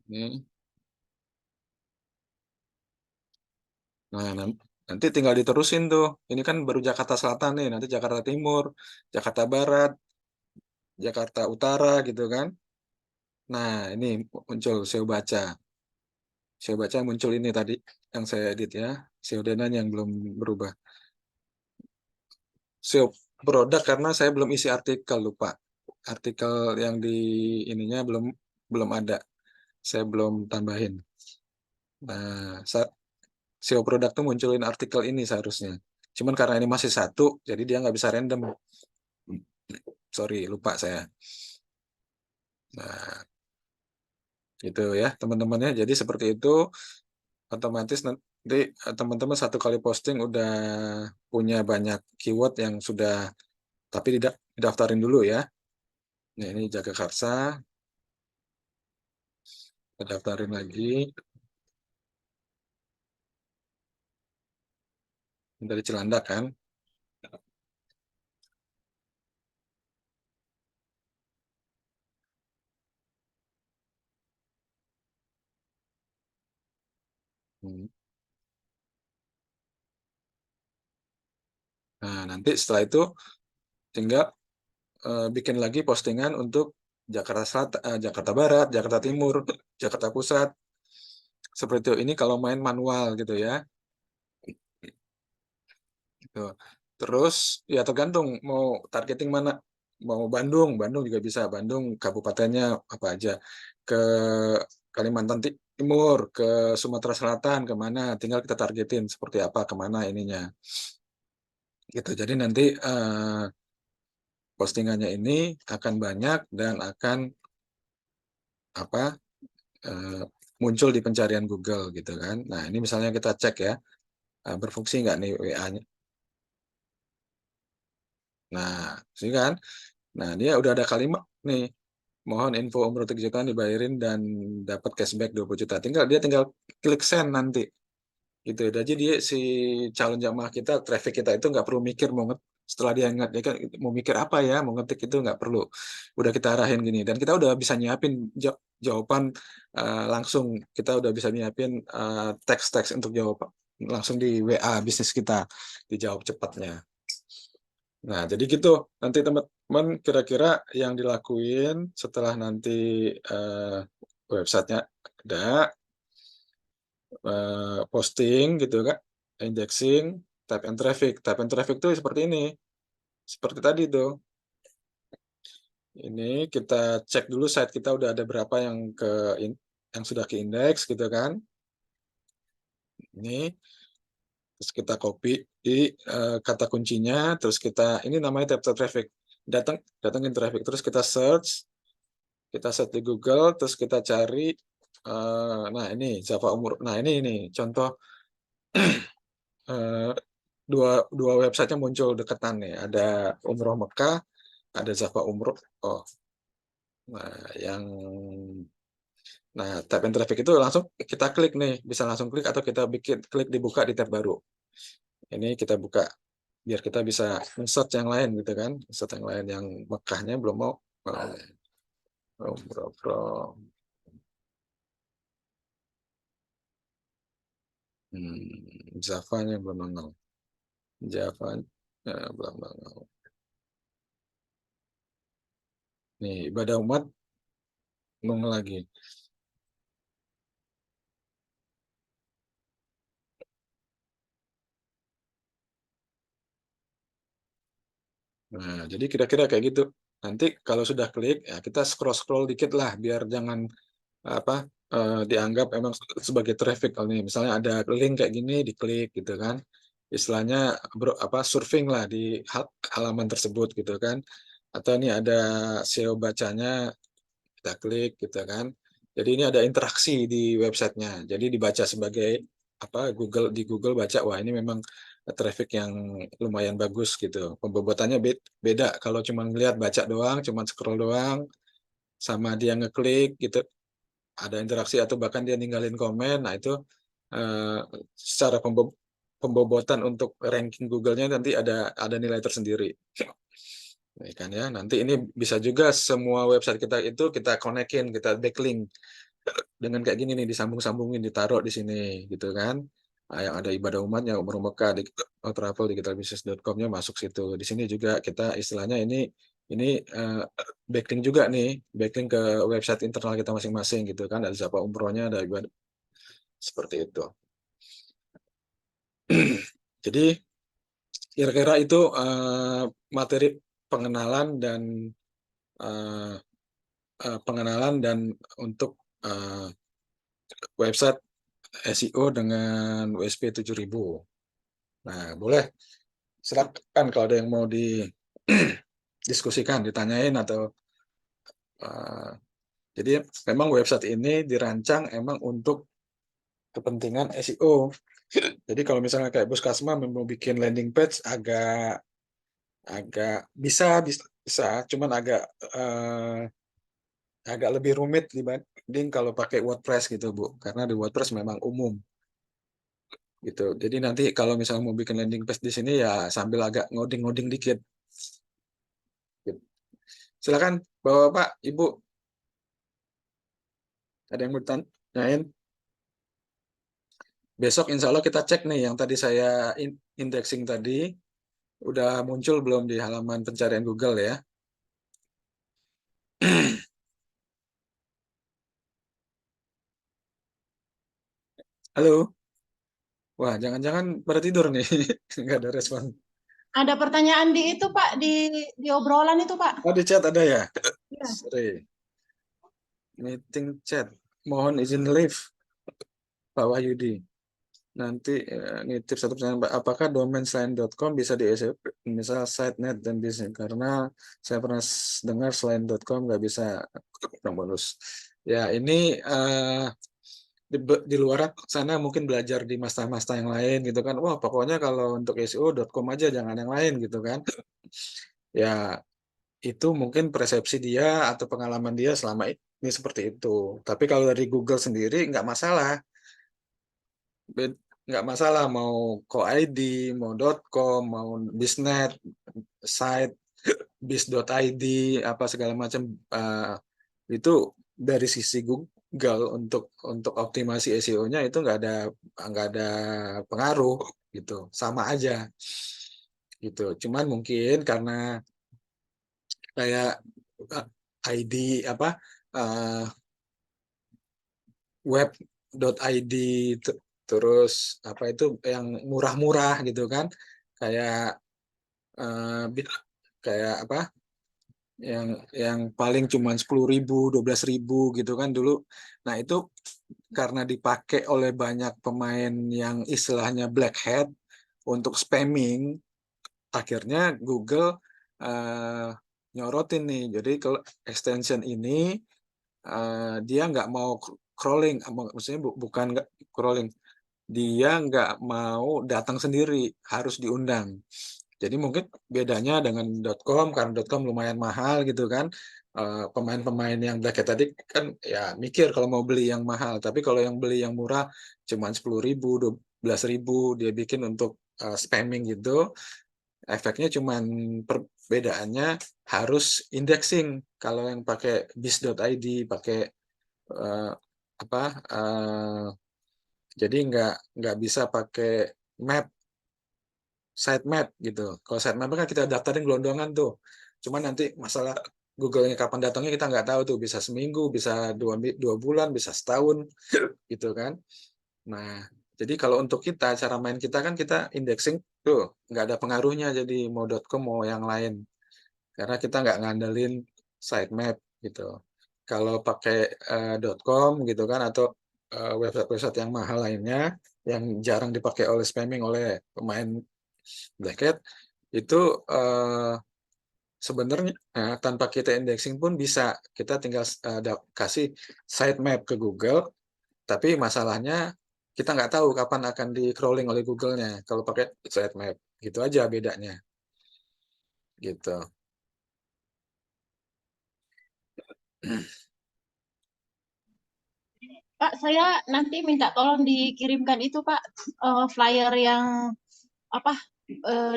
ini. Nah, Nanti tinggal diterusin tuh. Ini kan baru Jakarta Selatan nih, nanti Jakarta Timur, Jakarta Barat, Jakarta Utara gitu kan. Nah, ini muncul SEO baca. SEO baca muncul ini tadi yang saya edit ya. SEO domain yang belum berubah. SEO produk karena saya belum isi artikel, lupa. Artikel yang di ininya belum ada. Saya belum tambahin. Nah, SEO produk tuh munculin artikel ini seharusnya. Cuman karena ini masih satu, jadi dia nggak bisa random. Sorry, lupa saya. Nah, gitu ya teman-temannya. Jadi seperti itu, otomatis nanti teman-teman satu kali posting udah punya banyak keyword yang sudah, tapi didaftarin dulu ya. Nah, ini Jagakarsa, kita daftarin lagi. Ini dari Cilandak kan. Hmm. Nah, nanti setelah itu tinggal bikin lagi postingan untuk Jakarta Selatan, Jakarta Barat, Jakarta Timur, Jakarta Pusat. Seperti itu. Ini kalau main manual gitu ya. Gitu. Terus ya tergantung mau targeting mana. Mau Bandung, Bandung juga bisa. Bandung kabupatennya apa aja. Ke Kalimantan Timur, ke Sumatera Selatan, kemana. Tinggal kita targetin seperti apa, kemana ininya. Gitu. Jadi nanti postingannya ini akan banyak dan akan apa muncul di pencarian Google gitu kan. Nah ini misalnya kita cek ya, berfungsi nggak nih WA-nya. Nah, sih kan. Nah, dia udah ada kalimat nih, mohon info umroh 3 jutaan dibayarin dan dapat cashback 20 juta. Dia tinggal klik send nanti. Gitu. Jadi dia si calon jamaah kita, traffic kita itu nggak perlu mikir setelah dia ingat dia kan mau mikir apa ya, mau ngetik itu nggak perlu. Udah kita arahin gini dan kita udah bisa nyiapin jawaban langsung. Kita udah bisa nyiapin teks-teks untuk jawaban langsung di WA bisnis kita dijawab cepatnya. Nah, jadi gitu. Nanti teman-teman kira-kira yang dilakuin setelah nanti websitenya ada, posting gitu kan, indexing, type and traffic. Type and traffic itu seperti ini. Seperti tadi tuh. Ini kita cek dulu site kita udah ada berapa yang sudah ke indeks gitu kan. Ini terus kita copy di kata kuncinya, terus ini namanya type traffic. Datangin traffic, terus kita search di Google, terus kita cari, nah ini Java Umroh. Nah ini contoh dua websitenya muncul deketan nih. Ada Umroh Mekah, ada Java Umroh. Oh, nah tab and traffic itu langsung kita klik nih, bisa langsung klik atau kita klik dibuka di tab baru. Ini kita buka biar kita bisa insert yang lain gitu kan, insert yang lain yang Mekahnya belum mau. Umroh. Java-nya belum nongol. Java belum nongol. Nih, ibadah umat nongol lagi. Nah, jadi kira-kira kayak gitu. Nanti kalau sudah klik, ya kita scroll-scroll dikit lah, biar jangan apa dianggap emang sebagai traffic. Kalau nih, misalnya ada link kayak gini, diklik gitu kan. Istilahnya surfing lah di halaman tersebut gitu kan. Atau ini ada SEO bacanya, kita klik gitu kan. Jadi ini ada interaksi di websitenya. Jadi dibaca sebagai di Google baca, wah ini memang traffic yang lumayan bagus gitu. Pembobotannya beda kalau cuma ngelihat baca doang, cuma scroll doang, sama dia ngeklik gitu, ada interaksi atau bahkan dia ninggalin komen. Nah itu eh, secara pembobotan untuk ranking Google-nya nanti ada nilai tersendiri. Ya kan ya. Nanti ini bisa juga semua website kita itu kita konekin, kita backlink dengan kayak gini nih, disambung-sambungin, ditaruh di sini gitu kan. yang ada ibadah umatnya, umroh Mekah, di travel digitalbusiness.com-nya masuk situ. Di sini juga kita istilahnya ini backlink juga nih, backlink ke website internal kita masing-masing gitu kan, ada Zapa umrohnya, ada ibadah seperti itu. Jadi kira-kira itu materi pengenalan dan uh, untuk website SEO dengan WSP 7000. Nah, boleh silakan kalau ada yang mau didiskusikan, ditanyain atau jadi memang website ini dirancang emang untuk kepentingan SEO. Jadi kalau misalnya kayak Buskasma mau bikin landing page agak bisa, cuman agak lebih rumit dibanding kalau pakai WordPress gitu, Bu. Karena di WordPress memang umum gitu. Jadi nanti kalau misalnya mau bikin landing page di sini ya sambil agak ngoding-ngoding dikit. Gitu. Silakan Bapak, Ibu. Ada yang mau ditanyain? Besok insya Allah kita cek nih yang tadi saya indexing tadi udah muncul belum di halaman pencarian Google ya. Halo. Wah, jangan-jangan pada tidur nih. Nggak ada respon. Ada pertanyaan di itu Pak, di obrolan itu Pak. Oh, di chat ada ya? Iya. Sorry. Meeting chat. Mohon izin live, Pak Wahyudi. Nanti nitip satu pertanyaan, Pak. Apakah domain selain.com bisa di SEO, misal site.net dan bisnis? Karena saya pernah dengar selain.com nggak bisa bonus. Ya, ini di luar sana mungkin belajar di master-master yang lain gitu kan. Wah, pokoknya kalau untuk SEO.com aja, jangan yang lain gitu kan. Ya, itu mungkin persepsi dia atau pengalaman dia selama ini seperti itu. Tapi kalau dari Google sendiri nggak masalah. Nggak masalah mau co-id, mau .com, mau bisnet, site, bis.id, apa segala macam itu dari sisi Google untuk optimasi SEO-nya itu nggak ada pengaruh gitu, sama aja gitu. Cuman mungkin karena kayak ID apa web.id terus apa itu yang murah-murah gitu kan, kayak eh, kayak apa yang paling cuma 10.000 12.000 gitu kan dulu. Nah itu karena dipakai oleh banyak pemain yang istilahnya black hat untuk spamming, akhirnya Google eh, nyorotin nih. Jadi kalau extension ini dia nggak mau crawling, maksudnya bukan nggak crawling, dia nggak mau datang sendiri, harus diundang. Jadi mungkin bedanya dengan .com, karena .com lumayan mahal gitu kan. Pemain-pemain yang black hat tadi kan ya mikir kalau mau beli yang mahal. Tapi kalau yang beli yang murah cuma 10.000, 12.000 dia bikin untuk spamming gitu. Efeknya cuma perbedaannya harus indexing. Kalau yang pakai bis.id, pakai uh, apa jadi nggak bisa pakai map, sitemap gitu. Kalau sitemap kan kita daftarin gelondongan tuh. Cuman nanti masalah Google-nya kapan datangnya kita nggak tahu tuh. Bisa seminggu, bisa dua bulan, bisa setahun gitu kan. Nah, jadi kalau untuk kita, cara main kita kan kita indexing tuh. Nggak ada pengaruhnya jadi mau .com mau yang lain. Karena kita nggak ngandelin sitemap gitu. Kalau pakai .com gitu kan atau website-website yang mahal lainnya yang jarang dipakai oleh spamming oleh pemain black hat itu sebenarnya tanpa kita indexing pun bisa, kita tinggal kasih sitemap ke Google, tapi masalahnya kita nggak tahu kapan akan di crawling oleh Google-nya kalau pakai sitemap, gitu aja bedanya gitu. Pak, saya nanti minta tolong dikirimkan itu Pak, flyer yang apa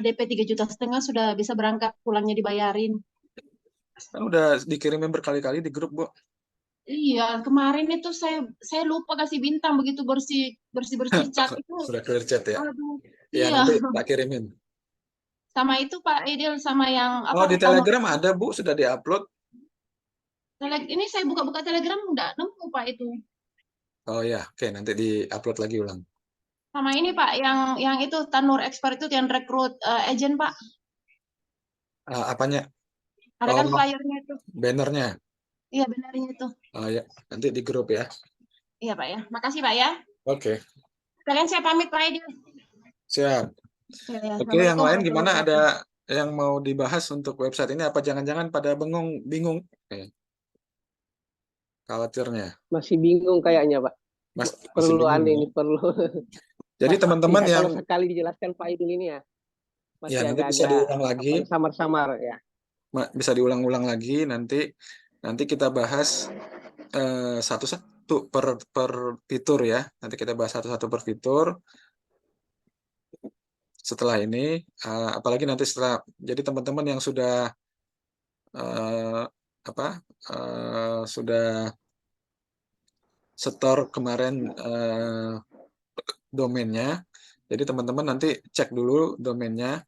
DP 3,5 juta sudah bisa berangkat, pulangnya dibayarin. Kan udah dikirimin berkali-kali di grup, Bu. Iya, kemarin itu saya lupa kasih bintang begitu bersih bersih chat itu. Sudah clear chat ya? Aduh, Ya iya. nanti tak kirimin. Sama itu Pak Idil sama yang Oh, apa di Tanur. Telegram ada Bu, sudah diupload. Ini saya buka-buka Telegram nggak nemu Pak itu. Oh ya, oke nanti diupload lagi ulang. Sama ini Pak yang itu Tanur Expert itu yang rekrut agent Pak. Apanya? Ada Oh, kan flyernya itu. bannernya. Iya benarnya itu. Oh ya, nanti di grup ya. Iya Pak ya. Makasih Pak ya. Oke, Kalian saya pamit Pak Idil. siap. Ya, ya. Oke, yang Assalamualaikum lain warahmatullahi gimana? Ada wabarakatuh. yang mau dibahas untuk website ini? Apa jangan-jangan pada bingung? Khawatirnya, Masih bingung kayaknya, Pak. masih Perlu bingung aneh ya. ini, perlu. Jadi teman-teman Ya, yang kalau sekali dijelaskan Pak Idil ini ya, ya masih nanti bisa agak-agak diulang lagi, apa samar-samar ya. bisa diulang-ulang lagi. Nanti kita bahas satu-satu per fitur ya. Nanti kita bahas satu-satu per fitur. Setelah ini, apalagi nanti setelah, jadi teman-teman yang sudah eh, sudah setor kemarin domainnya. Jadi teman-teman nanti cek dulu domainnya.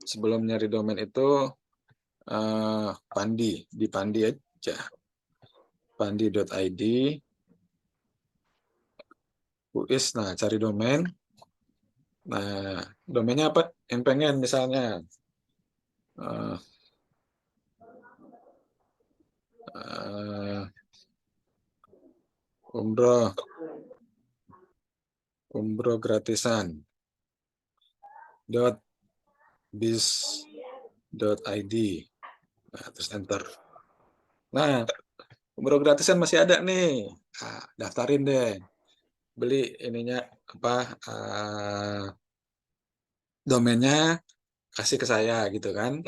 Sebelum nyari domain itu di Pandi aja. Pandi.id. Nah cari domain. Nah, domainnya apa? Yang pengen misalnya uh, umroh gratisan .biz.id. Nah, terus enter. Nah, umroh gratisan masih ada nih. Daftarin deh. Beli ininya apa? Domainnya kasih ke saya gitu kan.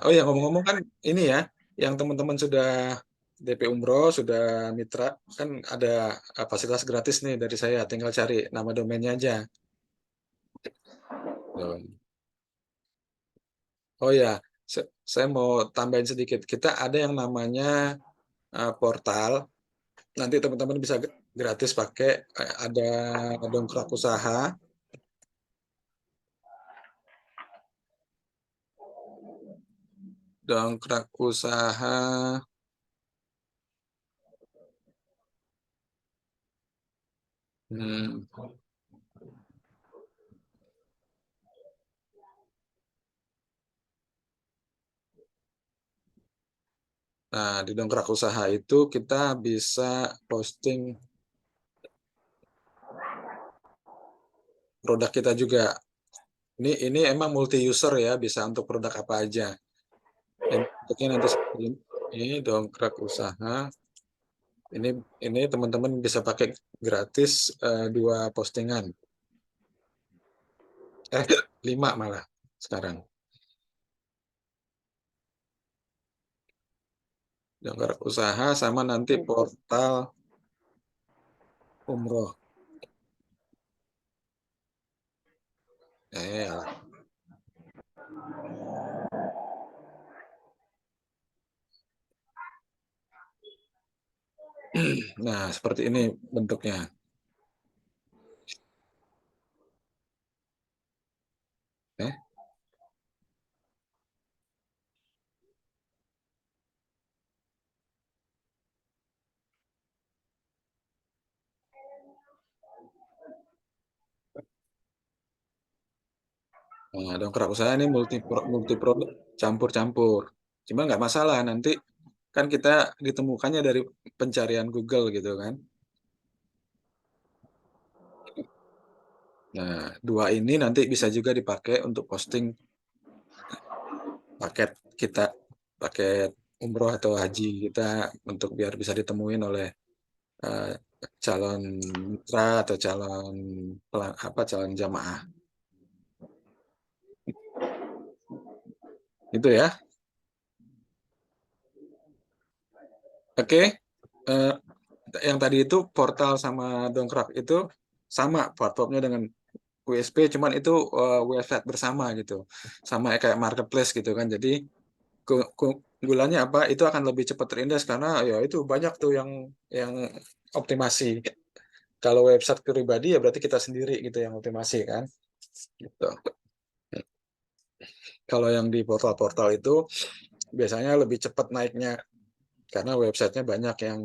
Oh ya ngomong-ngomong kan ini ya, yang teman-teman sudah DP Umroh, sudah mitra, kan ada fasilitas gratis nih dari saya. Tinggal cari nama domainnya aja. Oh ya, saya mau tambahin sedikit. Kita ada yang namanya portal. Nanti teman-teman bisa gratis pakai. Ada dongkrak usaha. Dongkrak usaha. Nah, di dongkrak usaha itu kita bisa posting produk kita juga. Ini emang multi user ya, bisa untuk produk apa aja. Bentuknya nanti ini dongkrak usaha. Ini teman-teman bisa pakai gratis 2 postingan. 5 malah sekarang. Dongkrak usaha sama nanti portal umroh. Alah. Nah, seperti ini bentuknya. Nah, dongkrak usaha ini multi produk campur-campur. Cuma nggak masalah, nanti kan kita ditemukannya dari pencarian Google gitu kan. Nah, 2 ini nanti bisa juga dipakai untuk posting paket kita, paket umroh atau haji kita untuk biar bisa ditemuin oleh calon mitra atau calon jamaah. Itu ya. Oke. Yang tadi itu portal sama dongkrak itu sama platformnya dengan WSP, cuman itu website bersama gitu, sama kayak marketplace gitu kan. Jadi keunggulannya apa? Itu akan lebih cepat terindeks karena ya itu banyak tuh yang optimasi. Kalau website pribadi ya berarti kita sendiri gitu yang optimasi kan. Gitu. Kalau yang di portal-portal itu biasanya lebih cepat naiknya karena websitenya banyak yang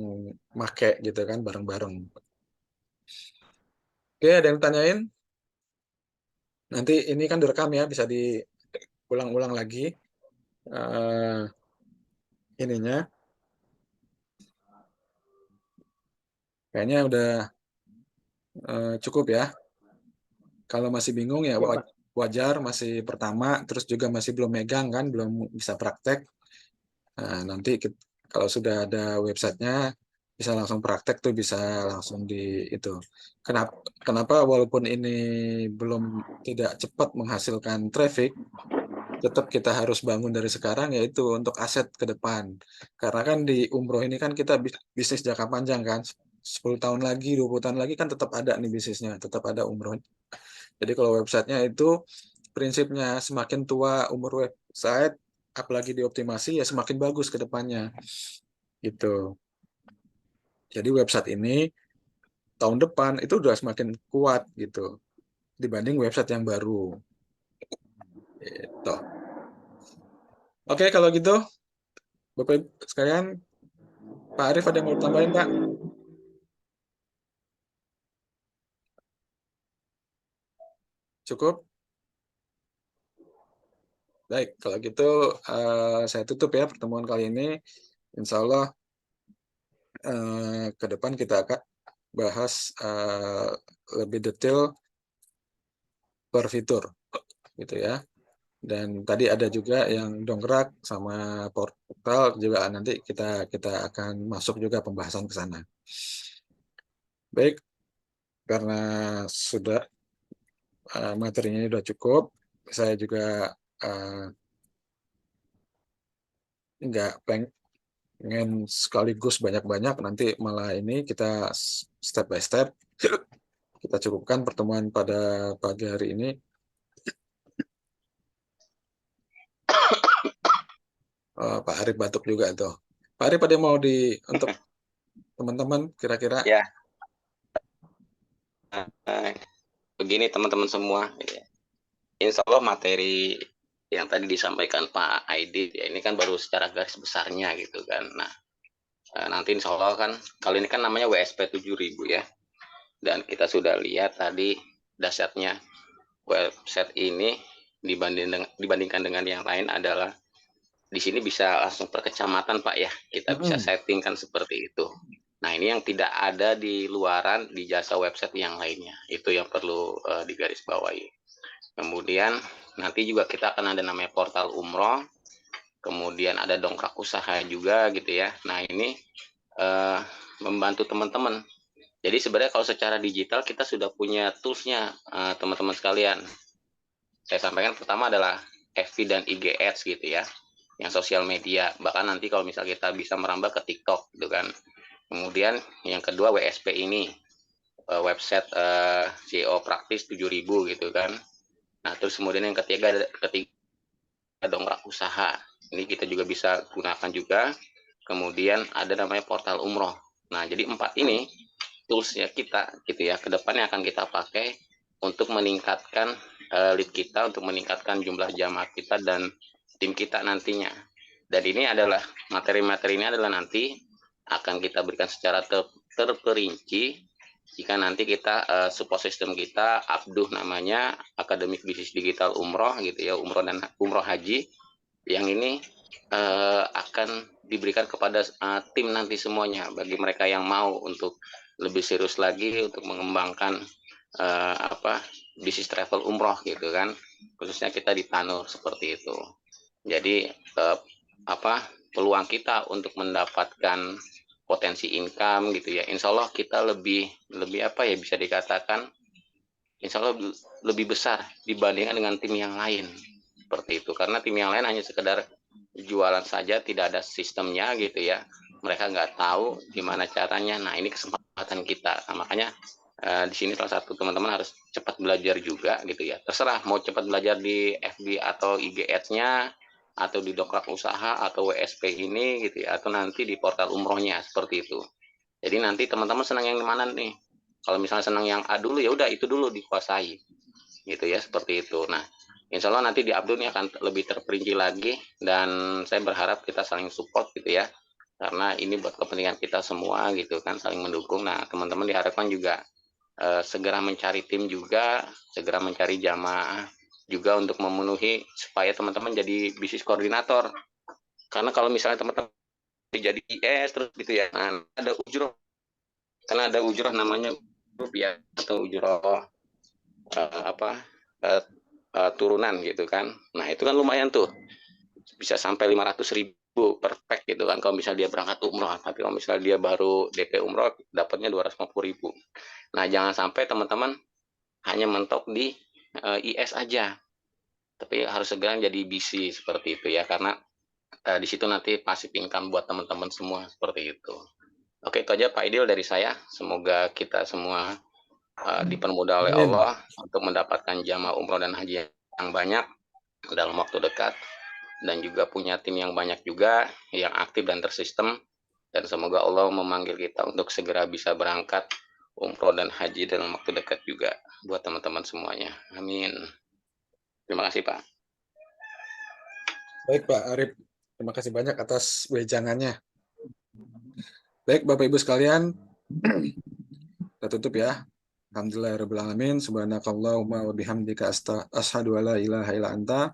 make gitu kan bareng-bareng. Oke, ada yang tanyain? Nanti ini kan direkam ya, bisa diulang-ulang lagi ininya. Kayaknya udah cukup ya. Kalau masih bingung ya Ya, Pak. wajar, masih pertama, terus juga masih belum megang kan, belum bisa praktek. Nah, nanti kalau sudah ada websitenya, bisa langsung praktek tuh, bisa langsung di itu. Kenapa walaupun ini belum tidak cepat menghasilkan traffic, tetap kita harus bangun dari sekarang, yaitu untuk aset ke depan. Karena kan di umroh ini kan kita bisnis jangka panjang kan, 10 tahun lagi, 20 tahun lagi kan tetap ada nih bisnisnya, tetap ada umroh. Jadi kalau websitenya itu prinsipnya semakin tua umur website, apalagi dioptimasi ya semakin bagus ke depannya. Gitu. Jadi website ini tahun depan itu udah semakin kuat gitu dibanding website yang baru. Gitu. Oke, kalau gitu Bapak Ibu sekalian, Pak Arief ada yang mau tambahin, Pak? Cukup? Baik, kalau gitu saya tutup ya pertemuan kali ini. Insya Allah ke depan kita akan bahas lebih detail per fitur, gitu ya. Dan tadi ada juga yang dongkrak sama portal juga, nanti kita akan masuk juga pembahasan ke sana. Baik, karena sudah materinya sudah cukup, saya juga nggak pengen sekaligus banyak-banyak, nanti malah ini kita step by step kita cukupkan pertemuan pada pagi hari ini. Pak Arief batuk juga tuh. Pak Arief ada yang mau untuk teman-teman kira-kira? Ya, begini teman-teman semua. Insya Allah materi yang tadi disampaikan Pak Aidit ya, ini kan baru secara garis besarnya gitu kan. Nah, nanti insya Allah kan kali ini kan namanya WSP 7000 ya. Dan kita sudah lihat tadi dasarnya website ini dibandingkan dengan yang lain adalah di sini bisa langsung per kecamatan Pak ya. Kita bisa settingkan seperti itu. Nah, ini yang tidak ada di luaran di jasa website yang lainnya. Itu yang perlu digarisbawahi. Kemudian nanti juga kita akan ada namanya portal umroh. Kemudian ada dongkrak usaha juga gitu ya. Nah, ini membantu teman-teman. Jadi sebenarnya kalau secara digital kita sudah punya toolsnya teman-teman sekalian. Saya sampaikan pertama adalah FB dan IG Ads gitu ya, yang sosial media. Bahkan nanti kalau misal kita bisa merambah ke TikTok gitu kan. Kemudian yang kedua WSP ini, website SEO praktis 7000 gitu kan. Nah, terus kemudian yang ketiga dongkrak usaha. Ini kita juga bisa gunakan juga. Kemudian ada namanya portal umroh. Nah, jadi 4 ini toolsnya kita gitu ya. Kedepannya akan kita pakai untuk meningkatkan lead kita, untuk meningkatkan jumlah jamaah kita dan tim kita nantinya. Dan ini adalah materi-materi ini adalah nanti akan kita berikan secara terperinci jika nanti kita support system kita Abduh namanya Akademik Bisnis Digital Umroh gitu ya, umroh dan umroh haji, yang ini akan diberikan kepada tim nanti semuanya bagi mereka yang mau untuk lebih serius lagi untuk mengembangkan bisnis travel umroh gitu kan, khususnya kita di Tanur seperti itu. Jadi peluang kita untuk mendapatkan potensi income gitu ya, insya Allah kita lebih bisa dikatakan insya Allah lebih besar dibandingkan dengan tim yang lain seperti itu, karena tim yang lain hanya sekedar jualan saja, tidak ada sistemnya gitu ya, mereka nggak tahu gimana caranya. Nah, ini kesempatan kita. Nah, makanya Di sini salah satu teman-teman harus cepat belajar juga gitu ya. Terserah mau cepat belajar di FB atau IG Ads-nya, atau di Dongkrak Usaha atau WSP ini gitu ya, atau nanti di portal umrohnya seperti itu. Jadi nanti teman-teman senang yang mana nih? Kalau misalnya senang yang A dulu, ya udah itu dulu dikuasai gitu ya, seperti itu. Nah, insya Allah nanti di Abdul ini akan lebih terperinci lagi, dan saya berharap kita saling support gitu ya, karena ini buat kepentingan kita semua gitu kan, saling mendukung. Nah, teman-teman diharapkan juga segera mencari tim juga, segera mencari jamaah juga untuk memenuhi supaya teman-teman jadi bisnis koordinator. Karena kalau misalnya teman-teman jadi IS terus gitu ya, nah, ada ujroh, karena ada ujroh namanya grup ya, atau ujroh turunan gitu kan. Nah itu kan lumayan tuh, bisa sampai 500.000 per pack gitu kan kalau misalnya dia berangkat umroh. Tapi kalau misalnya dia baru DP umroh dapatnya 250.000. Nah jangan sampai teman-teman hanya mentok di IS aja, tapi harus segera jadi BC seperti itu ya, karena di situ nanti passive income buat teman-teman semua seperti itu. Oke, itu aja Pak Idil dari saya. Semoga kita semua dipermudah oleh Amin. Allah untuk mendapatkan jamaah umroh dan haji yang banyak dalam waktu dekat, dan juga punya tim yang banyak juga, yang aktif dan tersistem, dan semoga Allah memanggil kita untuk segera bisa berangkat umroh dan haji dalam waktu dekat juga buat teman-teman semuanya. Amin. Terima kasih Pak. Baik Pak Arif, terima kasih banyak atas wejangannya. Baik Bapak Ibu sekalian, kita tutup ya. Alhamdulillahirrahmanirrahim. Subhanakallahumma wa bihamdika asyhadu an la ilaha illa anta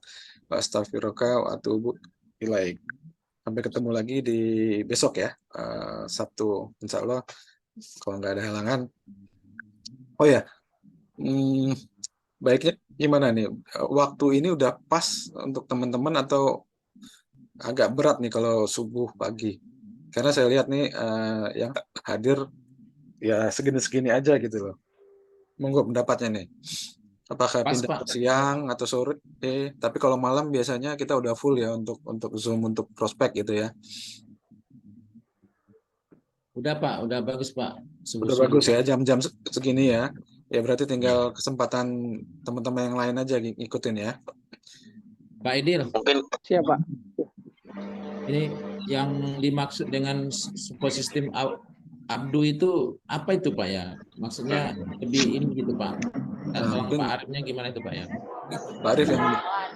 wa astaghfiruka wa atubu ilaik. Sampai ketemu lagi di besok ya, Sabtu insya Allah kalau nggak ada halangan. Oh ya, baiknya gimana nih? Waktu ini udah pas untuk teman-teman atau agak berat nih kalau subuh pagi? Karena saya lihat nih yang hadir ya segini-segini aja gitu loh. Monggo pendapatnya nih. Apakah Pas pindah Pak. ke siang atau sore? Tapi kalau malam biasanya kita udah full ya untuk Zoom untuk prospek gitu ya. Udah Pak, udah bagus Pak. Udah Subuh-subuh bagus ya Pak. jam-jam segini ya. Ya berarti tinggal kesempatan teman-teman yang lain aja ngikutin ya. Pak Idil, Mungkin Siapa? ini yang dimaksud dengan support system Abdu itu apa itu Pak ya? Maksudnya lebih ini gitu Pak. Nah, Tolong mungkin Pak Arifnya gimana itu Pak ya? Pak Arif yang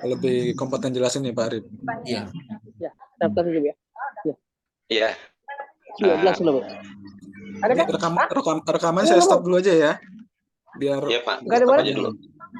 lebih kompeten jelasin nih Pak Arif. Iya. Ya, daftar dulu ya. ya. Iya, belas dulu. Ada Ini kan? rekaman saya stop dulu aja ya. Biar Iya Pak. Nggak ada Stop mana? aja dulu.